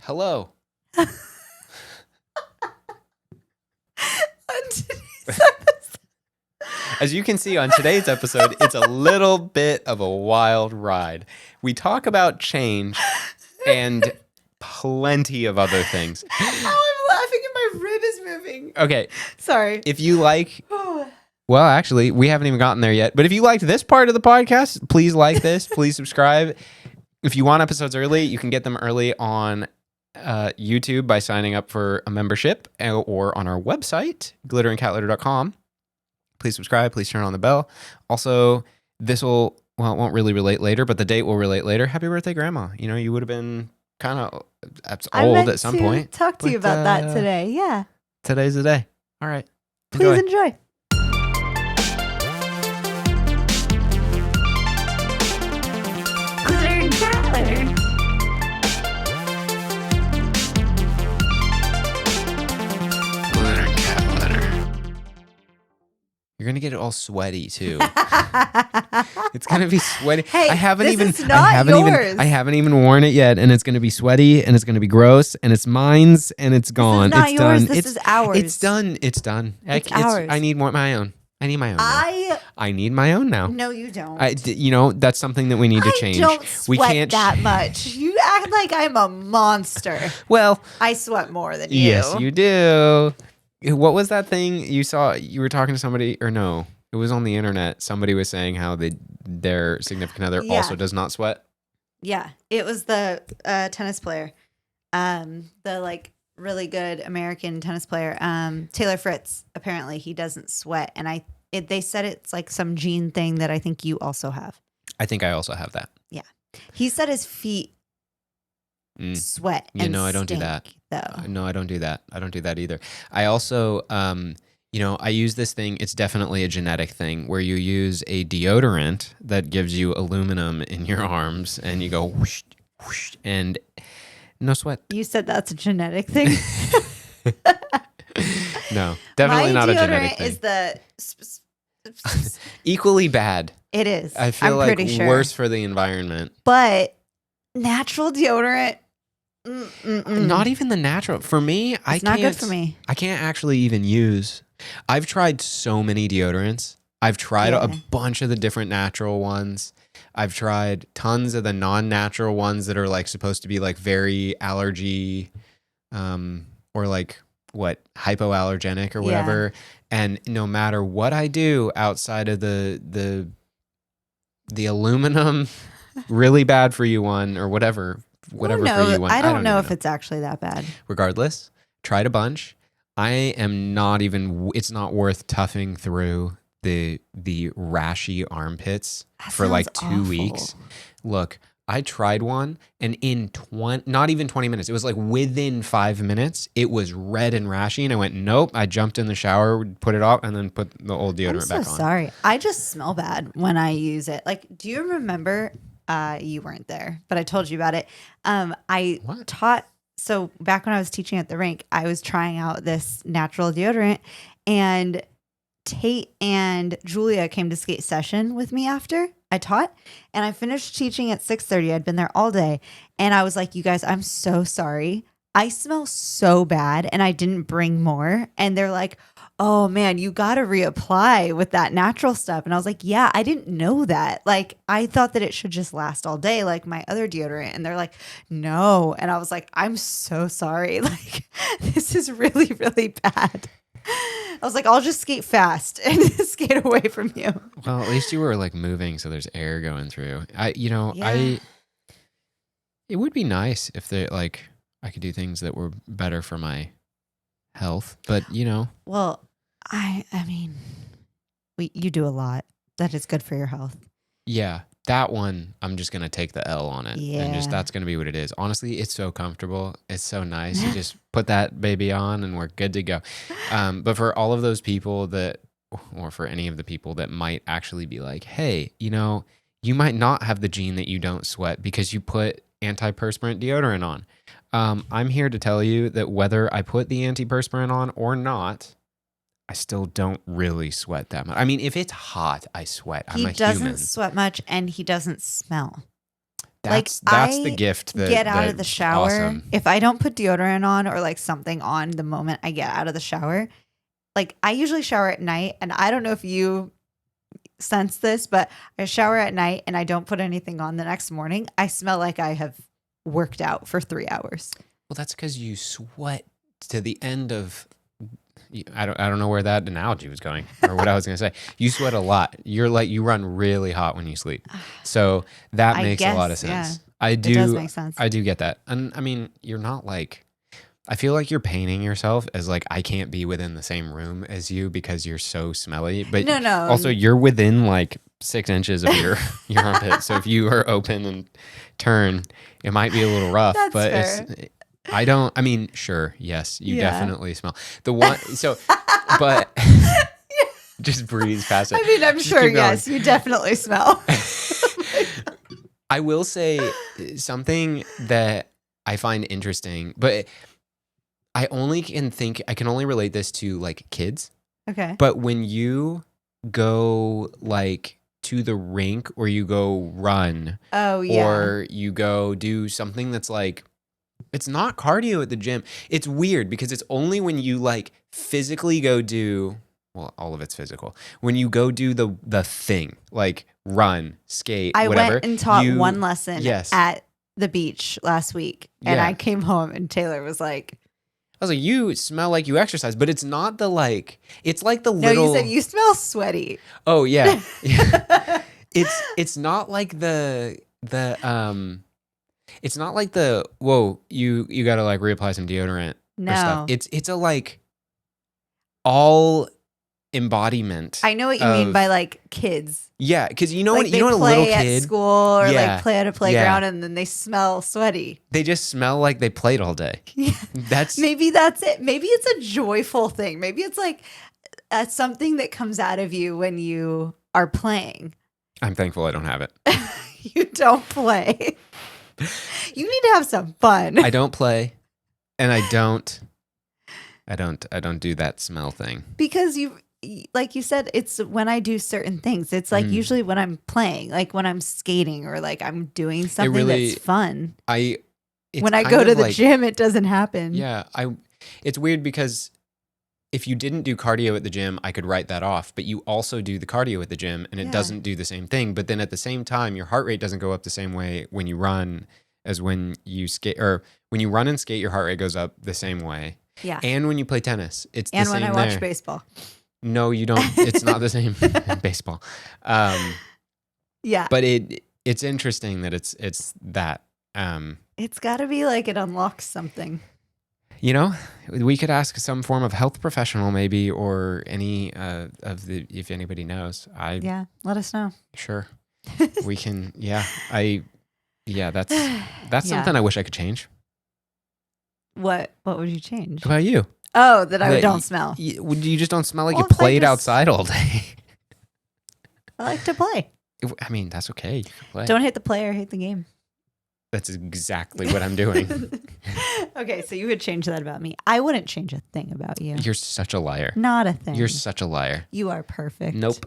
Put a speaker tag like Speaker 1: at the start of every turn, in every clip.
Speaker 1: Hello.
Speaker 2: On today's episode.
Speaker 1: As you can see on today's episode, it's a little bit of a wild ride. We talk about change and plenty of other things.
Speaker 2: Oh, I'm laughing and my rib is moving.
Speaker 1: Okay.
Speaker 2: Sorry.
Speaker 1: If you like... Well, actually, we haven't even gotten there yet. But if you liked this part of the podcast, please like this. Please subscribe. If you want episodes early, you can get them early on YouTube by signing up for a membership or on our website, glitterandcatlitter.com. Please subscribe. Please turn on the bell. Also, this will, well, it won't really relate later, but the date will relate later. Happy birthday, Grandma. You know, you would have been kind of old at some point.
Speaker 2: Talk to you about that today. Yeah.
Speaker 1: Today's the day. All right.
Speaker 2: Please enjoy.
Speaker 3: Glitter and cat litter.
Speaker 1: Glitter and cat litter. You're gonna get it all sweaty too. It's gonna be sweaty.
Speaker 2: Hey,
Speaker 1: I haven't
Speaker 2: is not yours.
Speaker 1: I haven't even worn it yet, and it's gonna be sweaty, and it's gonna be gross, and it's mine's, and it's gone.
Speaker 2: This is not
Speaker 1: it's
Speaker 2: yours.
Speaker 1: done.
Speaker 2: This is ours.
Speaker 1: It's done. It's done.
Speaker 2: It's ours.
Speaker 1: I need my own. I need my own. I need my own now.
Speaker 2: No, you don't.
Speaker 1: That's something that we need to change.
Speaker 2: I don't sweat that much. You act like I'm a monster.
Speaker 1: Well,
Speaker 2: I sweat more than you.
Speaker 1: yes, you do. What was that thing you saw? You were talking to somebody, or no? It was on the internet. Somebody was saying how their significant other also does not sweat.
Speaker 2: Yeah, it was the tennis player, the really good American tennis player, Taylor Fritz. Apparently, he doesn't sweat, and they said it's like some gene thing that I think you also have.
Speaker 1: I think I also have that.
Speaker 2: Yeah, he said his feet sweat.
Speaker 1: Yeah,
Speaker 2: and
Speaker 1: no, I don't do that.
Speaker 2: Though.
Speaker 1: No, I don't do that. I don't do that either. I also, I use this thing. It's definitely a genetic thing where you use a deodorant that gives you aluminum in your arms, and you go whoosh, whoosh, and no sweat.
Speaker 2: You said that's a genetic thing.
Speaker 1: No, definitely not a genetic thing.
Speaker 2: Is the
Speaker 1: equally bad.
Speaker 2: It is.
Speaker 1: I feel
Speaker 2: I'm
Speaker 1: like
Speaker 2: pretty sure.
Speaker 1: worse for the environment.
Speaker 2: But natural deodorant.
Speaker 1: Not even the natural. For me,
Speaker 2: it's not good for me.
Speaker 1: I can't actually even use. I've tried so many deodorants. I've tried a bunch of the different natural ones. I've tried tons of the non-natural ones that are like supposed to be like very allergy, or like hypoallergenic or whatever. And no matter what I do outside of the aluminum, really bad for you one or whatever for you one.
Speaker 2: I don't know if it's actually that bad.
Speaker 1: Regardless, tried a bunch. I am not even. It's not worth toughing through the rashy armpits for like 2 weeks. Look, I tried one, and in not even 20 minutes, it was like within 5 minutes, it was red and rashy, and I went, nope. I jumped in the shower, put it off, and then put the old deodorant back on.
Speaker 2: I'm so sorry. I just smell bad when I use it. Like, do you remember? You weren't there, but I told you about it. So back when I was teaching at the rink, I was trying out this natural deodorant, and Tate and Julia came to skate session with me after I taught, and I finished teaching at 6:30. I'd been there all day, and I was like, you guys, I'm so sorry. I smell so bad, and I didn't bring more. And they're like, oh man, you got to reapply with that natural stuff. And I was like, yeah, I didn't know that. Like, I thought that it should just last all day like my other deodorant. And they're like, no. And I was like, I'm so sorry. Like, this is really, really bad. I was like, I'll just skate fast and skate away from you.
Speaker 1: Well, at least you were like moving, so there's air going through. It would be nice if I could do things that were better for my health, but
Speaker 2: Well, I mean, you do a lot that is good for your health.
Speaker 1: Yeah, that one, I'm just going to take the L on it.
Speaker 2: Yeah.
Speaker 1: And that's going to be what it is. Honestly, it's so comfortable. It's so nice. You just put that baby on and we're good to go. But for all of those people or for any of the people that might actually be like, hey, you might not have the gene that you don't sweat because you put antiperspirant deodorant on. I'm here to tell you that whether I put the antiperspirant on or not, I still don't really sweat that much. I mean, if it's hot, I sweat. I'm a human.
Speaker 2: He doesn't sweat much, and he doesn't smell.
Speaker 1: That's
Speaker 2: I
Speaker 1: the gift that
Speaker 2: get out of the
Speaker 1: that's
Speaker 2: shower.
Speaker 1: awesome.
Speaker 2: If I don't put deodorant on or like something on the moment I get out of the shower, like I usually shower at night, and I don't know if you sense this, but I shower at night and I don't put anything on the next morning. I smell like I have worked out for 3 hours.
Speaker 1: Well, that's because you sweat to the end of. I don't know where that analogy was going or what I was going to say. You sweat a lot. You run really hot when you sleep. So that
Speaker 2: I
Speaker 1: makes a lot of
Speaker 2: guess, yeah.
Speaker 1: sense.
Speaker 2: It does make sense.
Speaker 1: I do get that. And I mean, you're not like, I feel like you're painting yourself as like, I can't be within the same room as you because you're so smelly. But
Speaker 2: No.
Speaker 1: also you're within like 6 inches of your armpit. So if you are open and turn, it might be a little rough.
Speaker 2: That's
Speaker 1: but
Speaker 2: fair.
Speaker 1: I mean, sure, yes, you
Speaker 2: Yeah.
Speaker 1: definitely smell. The one, so, but just breeze past it.
Speaker 2: I mean, I'm
Speaker 1: Just
Speaker 2: sure,
Speaker 1: keep going.
Speaker 2: yes, you definitely smell.
Speaker 1: I will say something that I find interesting, but I can only relate this to like kids.
Speaker 2: Okay.
Speaker 1: But when you go like to the rink or you go run
Speaker 2: Oh, yeah.
Speaker 1: or you go do something that's like, it's not cardio at the gym. It's weird because it's only when you like physically go do, well, all of it's physical. When you go do the thing, like run, skate,
Speaker 2: I
Speaker 1: whatever.
Speaker 2: went and taught one lesson
Speaker 1: Yes.
Speaker 2: at the beach last week, and
Speaker 1: Yeah.
Speaker 2: I came home and Taylor was like,
Speaker 1: I was like, you smell like you exercise, but it's not the like, it's like the
Speaker 2: no,
Speaker 1: little.
Speaker 2: you said you smell sweaty.
Speaker 1: Oh yeah. Yeah. It's not like it's not like the whoa, you gotta like reapply some deodorant or stuff.
Speaker 2: No.
Speaker 1: It's a like all embodiment.
Speaker 2: I know what you mean by like kids.
Speaker 1: Yeah, because you know
Speaker 2: Like
Speaker 1: what
Speaker 2: they
Speaker 1: you know what a
Speaker 2: play
Speaker 1: little
Speaker 2: at
Speaker 1: kid,
Speaker 2: school or
Speaker 1: Yeah.
Speaker 2: like play at a playground and then they smell sweaty.
Speaker 1: they just smell like they played all day.
Speaker 2: Yeah.
Speaker 1: That's
Speaker 2: Maybe that's it. Maybe it's a joyful thing. Maybe it's like something that comes out of you when you are playing.
Speaker 1: I'm thankful I don't have it.
Speaker 2: You don't play. You need to have some fun.
Speaker 1: I don't play, and I don't do that smell thing.
Speaker 2: Because like you said, it's when I do certain things. It's like usually when I'm playing, like when I'm skating or like I'm doing something that's fun. When I go to the gym, it doesn't happen.
Speaker 1: Yeah, it's weird because if you didn't do cardio at the gym, I could write that off, but you also do the cardio at the gym and it doesn't do the same thing. But then at the same time, your heart rate doesn't go up the same way when you run as when you skate, or when you run and skate, your heart rate goes up the same way.
Speaker 2: Yeah.
Speaker 1: And when you play tennis, it's the
Speaker 2: And
Speaker 1: same
Speaker 2: when I
Speaker 1: there.
Speaker 2: watch baseball.
Speaker 1: No, you don't. It's not the same in baseball.
Speaker 2: Yeah.
Speaker 1: But it's interesting that it's that.
Speaker 2: It's got to be like it unlocks something.
Speaker 1: You know, we could ask some form of health professional maybe, or any if anybody knows.
Speaker 2: Yeah, let us know.
Speaker 1: Sure. We can, that's something I wish I could change.
Speaker 2: What would you change?
Speaker 1: What about you?
Speaker 2: Oh, that I don't smell.
Speaker 1: You just don't smell like
Speaker 2: Well,
Speaker 1: you
Speaker 2: if I
Speaker 1: played
Speaker 2: just-
Speaker 1: outside all day.
Speaker 2: I like to play.
Speaker 1: I mean, that's okay. You can play.
Speaker 2: Don't hate the player, hate the game.
Speaker 1: That's exactly what I'm doing.
Speaker 2: Okay, so you would change that about me. I wouldn't change a thing about you.
Speaker 1: You're such a liar.
Speaker 2: Not a thing.
Speaker 1: You're such a liar.
Speaker 2: You are perfect.
Speaker 1: Nope.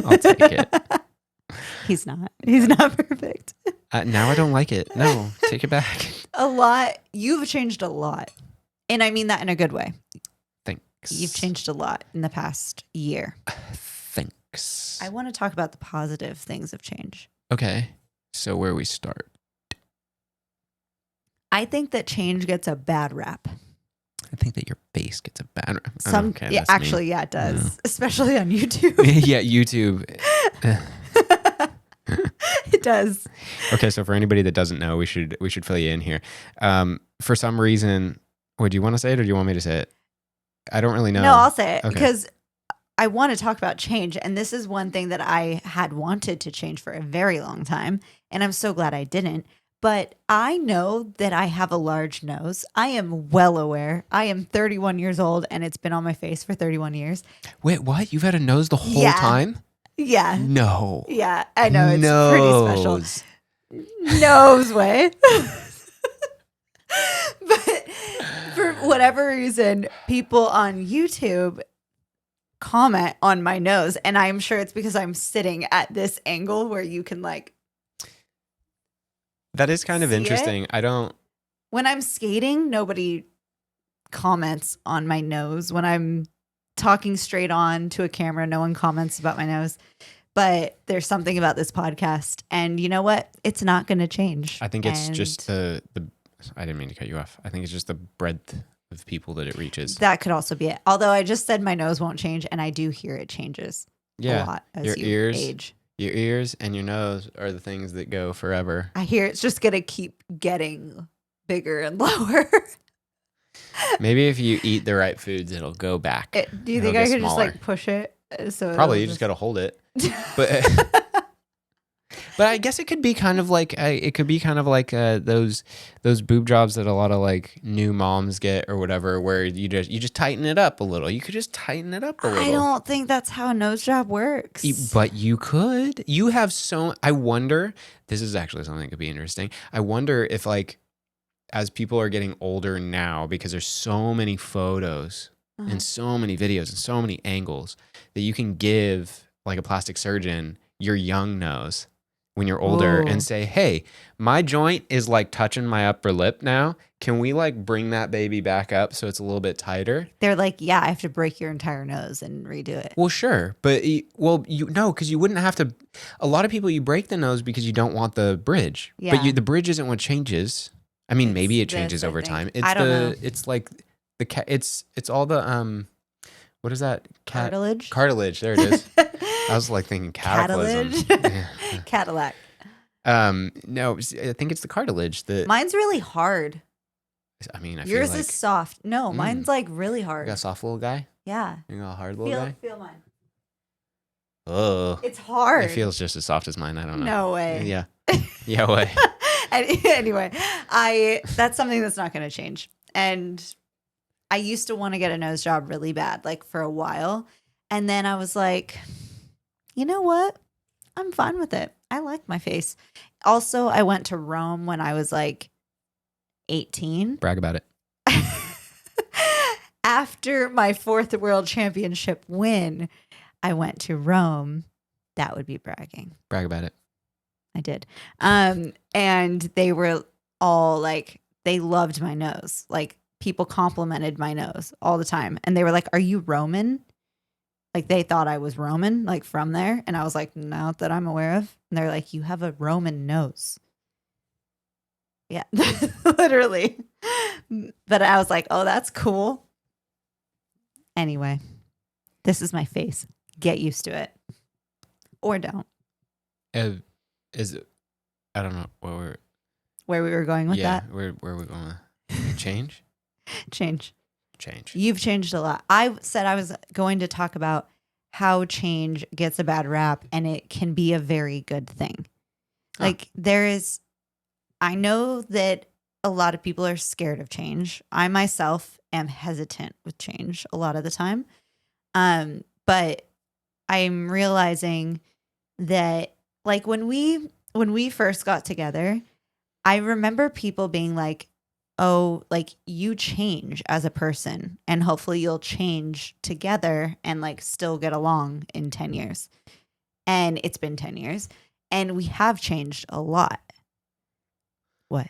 Speaker 1: I'll take it.
Speaker 2: He's not. He's not perfect.
Speaker 1: Now I don't like it. No, take it back.
Speaker 2: A lot. You've changed a lot. And I mean that in a good way.
Speaker 1: Thanks.
Speaker 2: You've changed a lot in the past year.
Speaker 1: Thanks.
Speaker 2: I want to talk about the positive things of change.
Speaker 1: Okay. So where we start?
Speaker 2: I think that change gets a bad rap.
Speaker 1: I think that your face gets a bad rap.
Speaker 2: Yeah, actually, yeah, it does.
Speaker 1: Yeah.
Speaker 2: Especially on YouTube.
Speaker 1: Yeah, YouTube.
Speaker 2: It does.
Speaker 1: Okay, so for anybody that doesn't know, we should fill you in here. For some reason, do you want to say it or do you want me to say it? I don't really know.
Speaker 2: No, I'll say it
Speaker 1: Okay.
Speaker 2: because I want to talk about change. And this is one thing that I had wanted to change for a very long time. And I'm so glad I didn't. But I know that I have a large nose. I am well aware. I am 31 years old and it's been on my face for 31 years.
Speaker 1: Wait, what? You've had a nose the whole
Speaker 2: Yeah.
Speaker 1: time?
Speaker 2: Yeah.
Speaker 1: No.
Speaker 2: Yeah. I know. It's pretty special.
Speaker 1: Nose.
Speaker 2: Nose way. But for whatever reason, people on YouTube comment on my nose. And I'm sure it's because I'm sitting at this angle where you can like
Speaker 1: That is kind of
Speaker 2: See it?
Speaker 1: interesting. I don't.
Speaker 2: When I'm skating, nobody comments on my nose. When I'm talking straight on to a camera, no one comments about my nose. But there's something about this podcast, and you know what? It's not going to change.
Speaker 1: I think it's just the. I didn't mean to cut you off. I think it's just the breadth of people that it reaches.
Speaker 2: That could also be it. Although I just said my nose won't change, and I do hear it changes a lot as
Speaker 1: your
Speaker 2: you
Speaker 1: ears,
Speaker 2: age.
Speaker 1: Your ears and your nose are the things that go forever.
Speaker 2: I hear it's just going to keep getting bigger and lower.
Speaker 1: Maybe if you eat the right foods, it'll go back.
Speaker 2: Do you think I could just like push it? So
Speaker 1: probably you just got to hold it. But but I guess it could be kind of like those boob jobs that a lot of like new moms get or whatever, where you just tighten it up a little. You could just tighten it up a little.
Speaker 2: I don't think that's how a nose job works.
Speaker 1: But you could. You have I wonder. This is actually something that could be interesting. I wonder if like as people are getting older now, because there's so many photos and so many videos and so many angles that you can give like a plastic surgeon your young nose when you're older and say, hey, my joint is like touching my upper lip now. Can we like bring that baby back up so it's a little bit tighter?
Speaker 2: They're like, yeah, I have to break your entire nose and redo it.
Speaker 1: Well, sure. But because you wouldn't have to. A lot of people, you break the nose because you don't want the bridge.
Speaker 2: Yeah.
Speaker 1: But the bridge isn't what changes. I mean, maybe it changes over time.
Speaker 2: I don't know.
Speaker 1: It's like it's all the what is that?
Speaker 2: Cartilage.
Speaker 1: Cartilage. There it is. I was like thinking cataclysm.
Speaker 2: Cadillac.
Speaker 1: No, I think it's the cartilage that.
Speaker 2: Mine's really hard.
Speaker 1: I mean,
Speaker 2: yours
Speaker 1: feel like,
Speaker 2: is soft. No, mine's like really hard.
Speaker 1: You got a soft little guy?
Speaker 2: Yeah.
Speaker 1: You got a hard little guy?
Speaker 2: Feel mine.
Speaker 1: Oh.
Speaker 2: It's hard.
Speaker 1: It feels just as soft as mine. I don't know.
Speaker 2: No way.
Speaker 1: Yeah. Yeah, way.
Speaker 2: Anyway, that's something that's not going to change. And I used to want to get a nose job really bad, like for a while. And then I was like, you know what? I'm fine with it. I like my face. Also, I went to Rome when I was like 18.
Speaker 1: Brag about it.
Speaker 2: After my 4th world championship win, I went to Rome. That would be bragging.
Speaker 1: Brag about it.
Speaker 2: I did. And they were all like, they loved my nose. Like people complimented my nose all the time. And they were like, are you Roman? Like they thought I was Roman, like from there. And I was like, not that I'm aware of. And they're like, you have a Roman nose. Yeah, literally. But I was like, oh, that's cool. Anyway, this is my face. Get used to it. Or don't.
Speaker 1: Is it? I don't know
Speaker 2: where we were going with that.
Speaker 1: Where are we going with change?
Speaker 2: Change.
Speaker 1: Change.
Speaker 2: You've changed a lot. I said I was going to talk about how change gets a bad rap, and it can be a very good thing. Like I know that a lot of people are scared of change. I myself am hesitant with change a lot of the time. But I'm realizing that like when we first got together, I remember people being like, oh, like you change as a person and hopefully you'll change together and like still get along in 10 years. And it's been 10 years and we have changed a lot. What?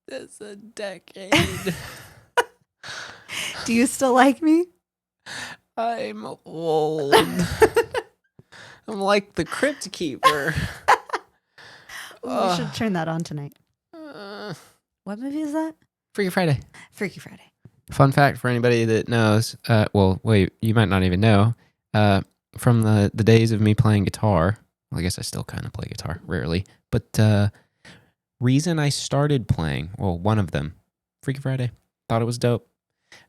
Speaker 1: That's a decade.
Speaker 2: Do you still like me?
Speaker 1: I'm old. I'm like the Crypt Keeper.
Speaker 2: We should turn that on tonight. What movie is that?
Speaker 1: Freaky Friday.
Speaker 2: Freaky Friday.
Speaker 1: Fun fact for anybody that knows. Well, wait, you might not even know. From the days of me playing guitar, well, I guess I still kind of play guitar, rarely. But reason I started playing, well, one of them, Freaky Friday. Thought it was dope.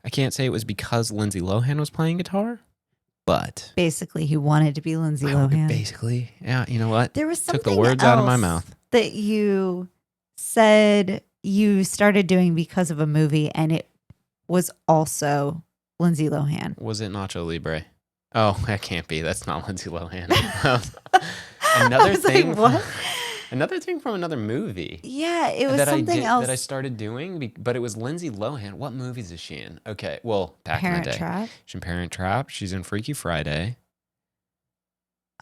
Speaker 1: I can't say it was because Lindsay Lohan was playing guitar, but
Speaker 2: basically he wanted to be Lindsay Lohan.
Speaker 1: Basically, yeah. You know what?
Speaker 2: There was something
Speaker 1: took the words out of my mouth
Speaker 2: that you said you started doing because of a movie, and it was also Lindsay Lohan.
Speaker 1: Was it Nacho Libre? Oh, that can't be. That's not Lindsay Lohan. Another thing.
Speaker 2: Like, what?
Speaker 1: Another thing from another movie.
Speaker 2: Yeah, it was something else
Speaker 1: that I started doing, but it was Lindsay Lohan. What movies is she in? Okay, well, back in the day,
Speaker 2: Trap.
Speaker 1: she's in Parent Trap. She's in Freaky Friday.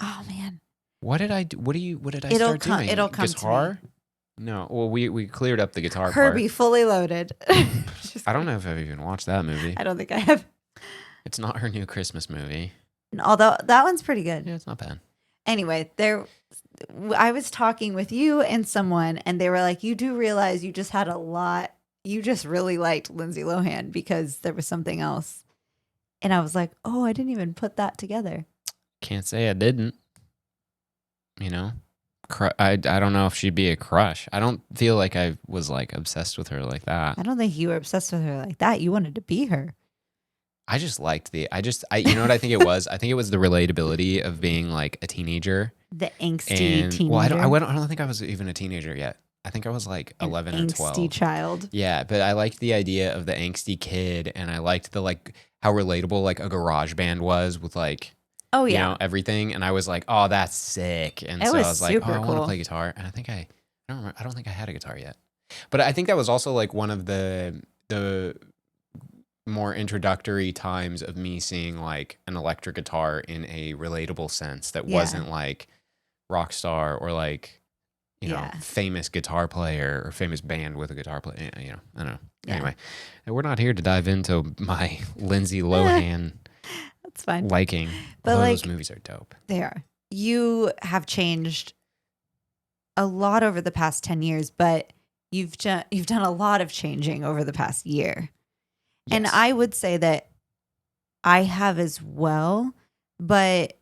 Speaker 2: Oh man,
Speaker 1: What did I do? What did I
Speaker 2: It'll
Speaker 1: start doing?
Speaker 2: it'll come
Speaker 1: Guitar?
Speaker 2: to me.
Speaker 1: No. Well, we cleared up the guitar
Speaker 2: Herbie,
Speaker 1: part.
Speaker 2: fully loaded.
Speaker 1: I don't know if I've even watched that movie.
Speaker 2: I don't think I have.
Speaker 1: It's not her new Christmas movie.
Speaker 2: Although that one's pretty good.
Speaker 1: Yeah, it's not bad.
Speaker 2: Anyway, I was talking with you and someone, and they were like, "You do realize you just had a lot. You just really liked Lindsay Lohan because there was something else." And I was like, "Oh, I didn't even put that together."
Speaker 1: Can't say I didn't. You know, I don't know if she'd be a crush. I don't feel like I was like obsessed with her like that.
Speaker 2: I don't think you were obsessed with her like that. You wanted to be her.
Speaker 1: I just liked you know what I think it was? I think it was the relatability of being like a teenager.
Speaker 2: The angsty teenager.
Speaker 1: Well, I don't think I was even a teenager yet. I think I was like 11 or 12.
Speaker 2: Angsty child.
Speaker 1: Yeah, but I liked the idea of the angsty kid, and I liked the like how relatable like a garage band was with like you know everything, and I was like, oh, that's sick, and so I was like, oh, I want to play guitar, and I don't think I had a guitar yet, but I think that was also like one of the more introductory times of me seeing like an electric guitar in a relatable sense that wasn't like rock star or like you know famous guitar player or famous band with a guitar player. You know, I don't know. Anyway, we're not here to dive into my Lindsay Lohan.
Speaker 2: That's fine.
Speaker 1: Liking,
Speaker 2: but like,
Speaker 1: those movies are dope.
Speaker 2: They are. You have changed a lot over the past 10 years, but you've done a lot of changing over the past year. Yes. And I would say that I have as well, but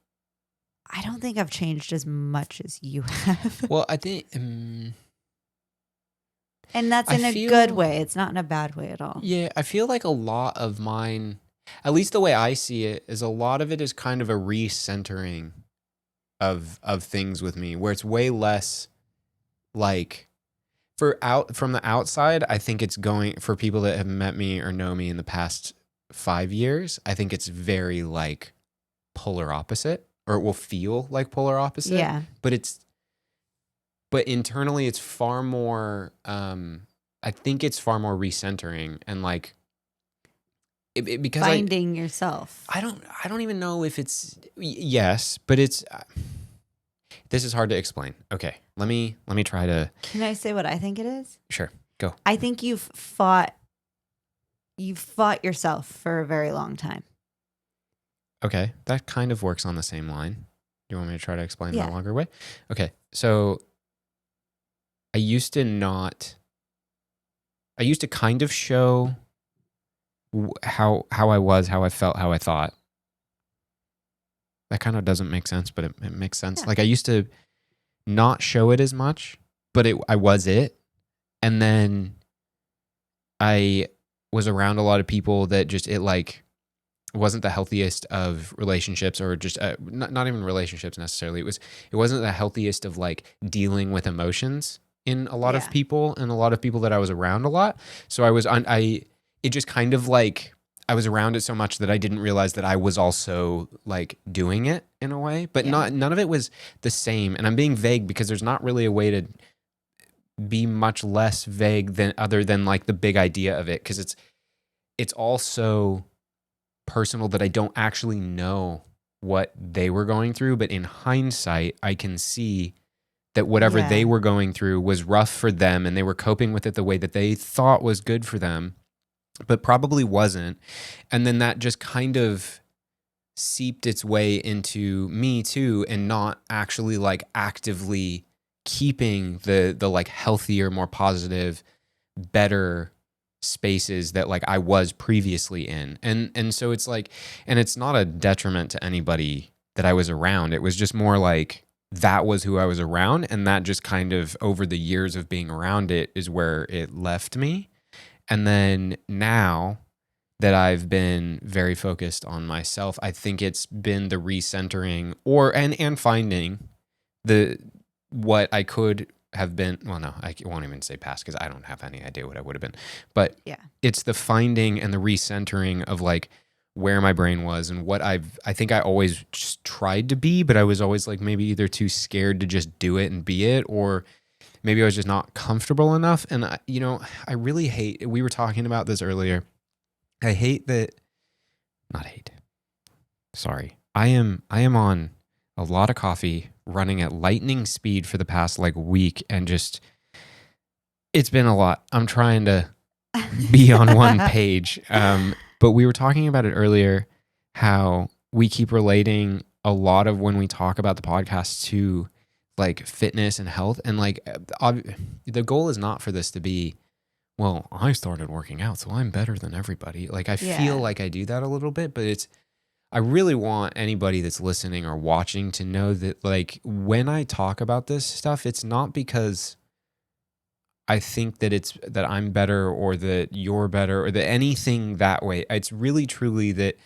Speaker 2: I don't think I've changed as much as you have.
Speaker 1: Well, I think...
Speaker 2: and that's in a good way. It's not in a bad way at all.
Speaker 1: Yeah, I feel like a lot of mine, at least the way I see it, is a lot of it is kind of a recentering of things with me, where it's way less like... From the outside, I think it's going, for people that have met me or know me in the past 5 years, I think it's very like polar opposite, or it will feel like polar opposite.
Speaker 2: Yeah.
Speaker 1: But internally it's far more, I think it's far more recentering and like, because
Speaker 2: finding yourself.
Speaker 1: I don't even know if it's, yes, but it's, this is hard to explain. Okay, let me try to.
Speaker 2: Can I say what I think it is?
Speaker 1: Sure, go.
Speaker 2: I think you've fought yourself for a very long time.
Speaker 1: Okay, that kind of works on the same line. Do you want me to try to explain that longer way? Okay, so I used to kind of show how I was, how I felt, how I thought. That kind of doesn't make sense, but it makes sense. Yeah. Like I used to not show it as much, but I was it. And then I was around a lot of people that just, it like wasn't the healthiest of relationships, or just not even relationships necessarily. It wasn't the healthiest of like dealing with emotions in a lot of people, and a lot of people that I was around a lot. So it just kind of like, I was around it so much that I didn't realize that I was also like doing it in a way, but none of it was the same. And I'm being vague because there's not really a way to be much less vague other than like the big idea of it. Cause it's all so personal that I don't actually know what they were going through. But in hindsight, I can see that whatever they were going through was rough for them, and they were coping with it the way that they thought was good for them, but probably wasn't. And then that just kind of seeped its way into me too, and not actually like actively keeping the like healthier, more positive, better spaces that like I was previously in. And so it's like, and it's not a detriment to anybody that I was around. It was just more like that was who I was around, and that just kind of over the years of being around it is where it left me. And then now that I've been very focused on myself, I think it's been the recentering and finding what I could have been. Well, no, I won't even say past because I don't have any idea what I would have been. But it's the finding and the recentering of like where my brain was and what I think I always just tried to be, but I was always like maybe either too scared to just do it and be it, or maybe I was just not comfortable enough. And I really hate, we were talking about this earlier. I hate that, not hate. Sorry. I am on a lot of coffee running at lightning speed for the past like week, and just it's been a lot. I'm trying to be on one page. But we were talking about it earlier, how we keep relating a lot of when we talk about the podcast to like fitness and health. And like the goal is not for this to be, well, I started working out, so I'm better than everybody. Like I feel like I do that a little bit, but I really want anybody that's listening or watching to know that like when I talk about this stuff, it's not because I think that I'm better or that you're better or that anything that way. It's really truly that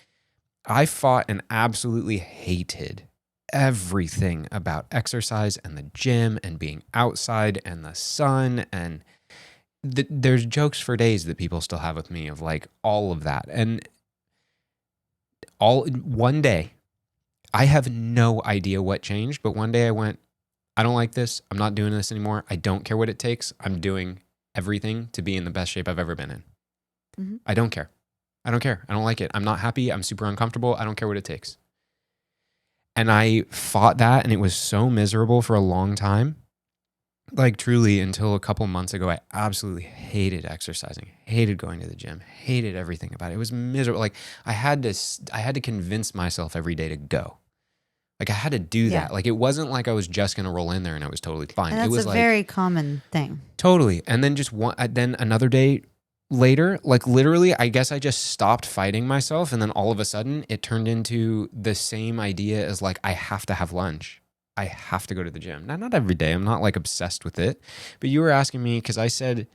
Speaker 1: I fought and absolutely hated everything about exercise and the gym and being outside and the sun. And there's jokes for days that people still have with me of like all of that. And one day, I have no idea what changed, but one day I went, I don't like this. I'm not doing this anymore. I don't care what it takes. I'm doing everything to be in the best shape I've ever been in.
Speaker 2: Mm-hmm.
Speaker 1: I don't care. I don't care. I don't like it. I'm not happy. I'm super uncomfortable. I don't care what it takes. And I fought that, and it was so miserable for a long time. Like truly until a couple months ago, I absolutely hated exercising, hated going to the gym, hated everything about it. It was miserable. Like I had to convince myself every day to go. Like I had to do that. Like it wasn't like I was just going to roll in there and I was totally fine.
Speaker 2: And that's
Speaker 1: it was
Speaker 2: a
Speaker 1: like,
Speaker 2: very common thing.
Speaker 1: Totally. And then then another day later, like literally, I guess I just stopped fighting myself. And then all of a sudden it turned into the same idea as like, I have to have lunch. I have to go to the gym. Now, not every day. I'm not like obsessed with it. But you were asking me because I said,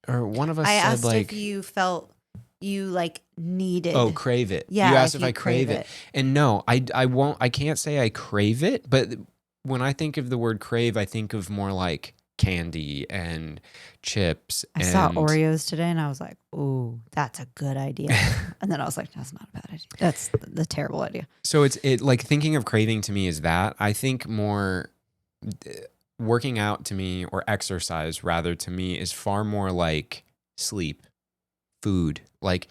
Speaker 1: or one of us said
Speaker 2: asked
Speaker 1: like,
Speaker 2: if you felt you like needed.
Speaker 1: Oh, crave it.
Speaker 2: Yeah.
Speaker 1: You asked if I crave it. And no, I won't, I can't say I crave it. But when I think of the word crave, I think of more like candy and chips.
Speaker 2: I saw Oreos today and I was like, ooh, that's a good idea. And then I was like, that's not a bad idea. That's the terrible idea.
Speaker 1: So it's like thinking of craving to me is that. I think more working out to me, or exercise rather, to me is far more like sleep, food. Like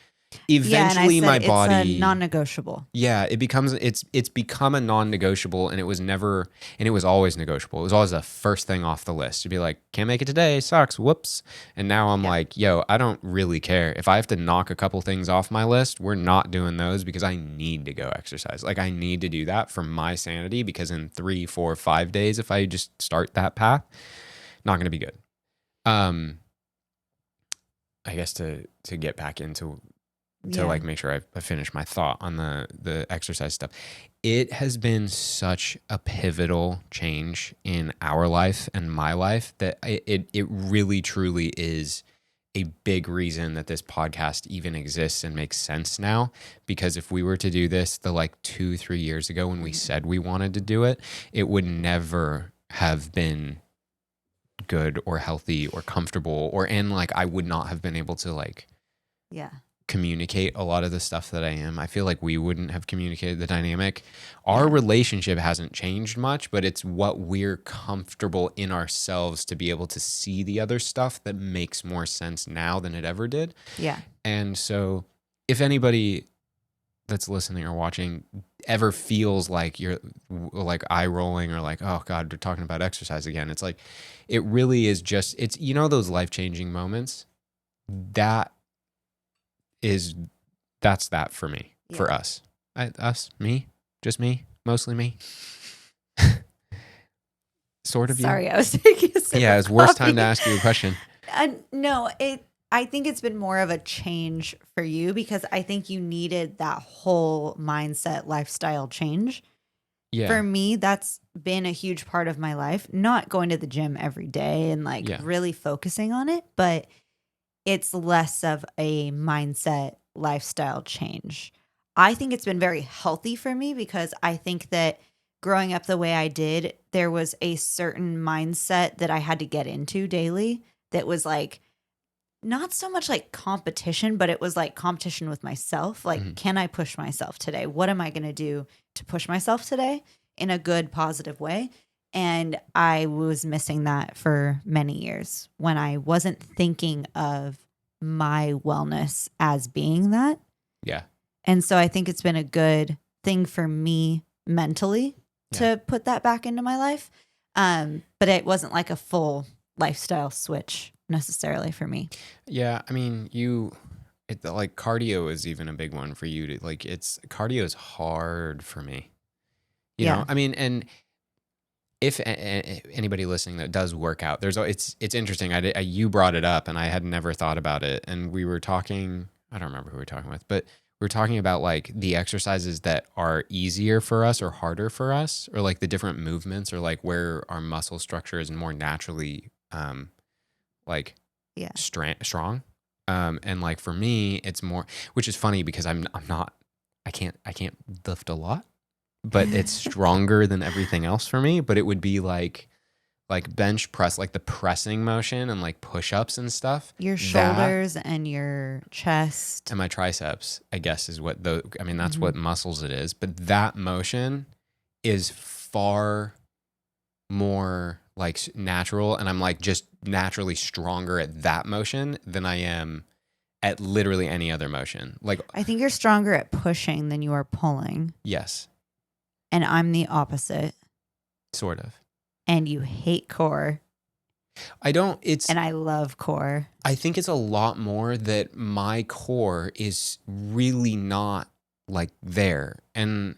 Speaker 1: eventually my body,
Speaker 2: it's a non-negotiable.
Speaker 1: Yeah, it's become a non-negotiable, and it was always negotiable. It was always the first thing off the list. You'd be like, can't make it today, sucks, whoops. And now I'm like, yo, I don't really care. If I have to knock a couple things off my list, we're not doing those because I need to go exercise. Like I need to do that for my sanity, because in 3, 4, 5 days, if I just start that path, not going to be good. I guess to get back into like make sure I finish my thought on the exercise stuff. It has been such a pivotal change in our life and my life that it really truly is a big reason that this podcast even exists and makes sense now. Because if we were to do this the like 2-3 years ago when we said we wanted to do it, it would never have been good or healthy or comfortable, and like I would not have been able to like communicate a lot of the stuff that I am. I feel like we wouldn't have communicated the dynamic. Our relationship hasn't changed much, but it's what we're comfortable in ourselves to be able to see the other stuff that makes more sense now than it ever did.
Speaker 2: Yeah.
Speaker 1: And so if anybody that's listening or watching ever feels like you're like eye rolling or like, oh God, they're talking about exercise again, it's like, it really is just, it's, those life-changing moments, that's that for me, for us, me, just me, mostly me. Sort of.
Speaker 2: Sorry, I was taking a sip.
Speaker 1: Yeah, it's worst time to ask you a question.
Speaker 2: No, I think it's been more of a change for you, because I think you needed that whole mindset, lifestyle change. Yeah. For me, that's been a huge part of my life. Not going to the gym every day and like really focusing on it, but it's less of a mindset, lifestyle change. I think it's been very healthy for me, because I think that growing up the way I did, there was a certain mindset that I had to get into daily that was like, not so much like competition, but it was like competition with myself. Like, can I push myself today? What am I going to do to push myself today in a good, positive way? And I was missing that for many years when I wasn't thinking of my wellness as being that.
Speaker 1: Yeah.
Speaker 2: And so I think it's been a good thing for me mentally to put that back into my life. But it wasn't like a full lifestyle switch necessarily for me.
Speaker 1: Yeah, I mean, like cardio is even a big one for you to like. Cardio is hard for me. You know, I mean, and if anybody listening that does work out, it's interesting. You brought it up, and I had never thought about it. And we were talking. I don't remember who we were talking with, but we were talking about like the exercises that are easier for us or harder for us, or like the different movements, or like where our muscle structure is more naturally, strong. And like for me, it's more, which is funny because I can't lift a lot, but it's stronger than everything else for me. But it would be like bench press, like the pressing motion and like push-ups and stuff.
Speaker 2: Your shoulders and your chest.
Speaker 1: And my triceps, I guess, is that's what muscles it is. But that motion is far more like natural. And I'm like just naturally stronger at that motion than I am at literally any other motion. Like
Speaker 2: I think you're stronger at pushing than you are pulling.
Speaker 1: Yes.
Speaker 2: And I'm the opposite.
Speaker 1: Sort of.
Speaker 2: And you hate core. And I love core.
Speaker 1: I think it's a lot more that my core is really not like there. And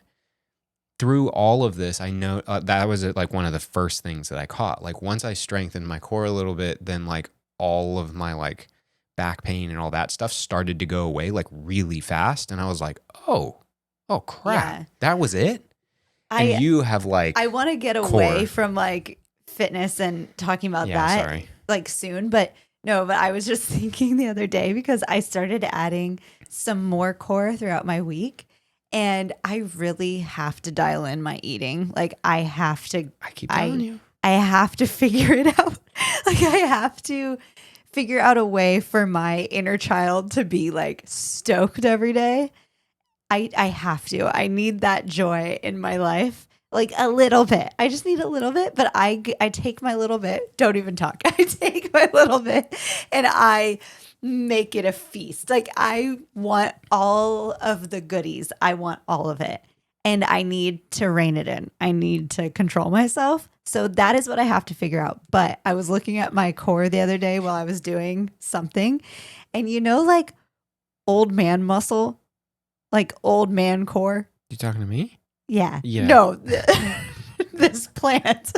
Speaker 1: through all of this, I know that was like one of the first things that I caught. Like once I strengthened my core a little bit, then like all of my like back pain and all that stuff started to go away like really fast. And I was like, oh crap. Yeah. That was it? And you have like
Speaker 2: I want to get away from like fitness and talking about that like soon, but I was just thinking the other day because I started adding some more core throughout my week, and I really have to dial in my eating. Like I keep telling you. I have to figure it out. Like I have to figure out a way for my inner child to be like stoked every day. I have to. I need that joy in my life. Like a little bit. I just need a little bit, but I take my little bit. Don't even talk. I take my little bit and I make it a feast. Like I want all of the goodies. I want all of it. And I need to rein it in. I need to control myself. So that is what I have to figure out. But I was looking at my core the other day while I was doing something. And like old man muscle, like old man core.
Speaker 1: You talking to me?
Speaker 2: Yeah. No, this plant.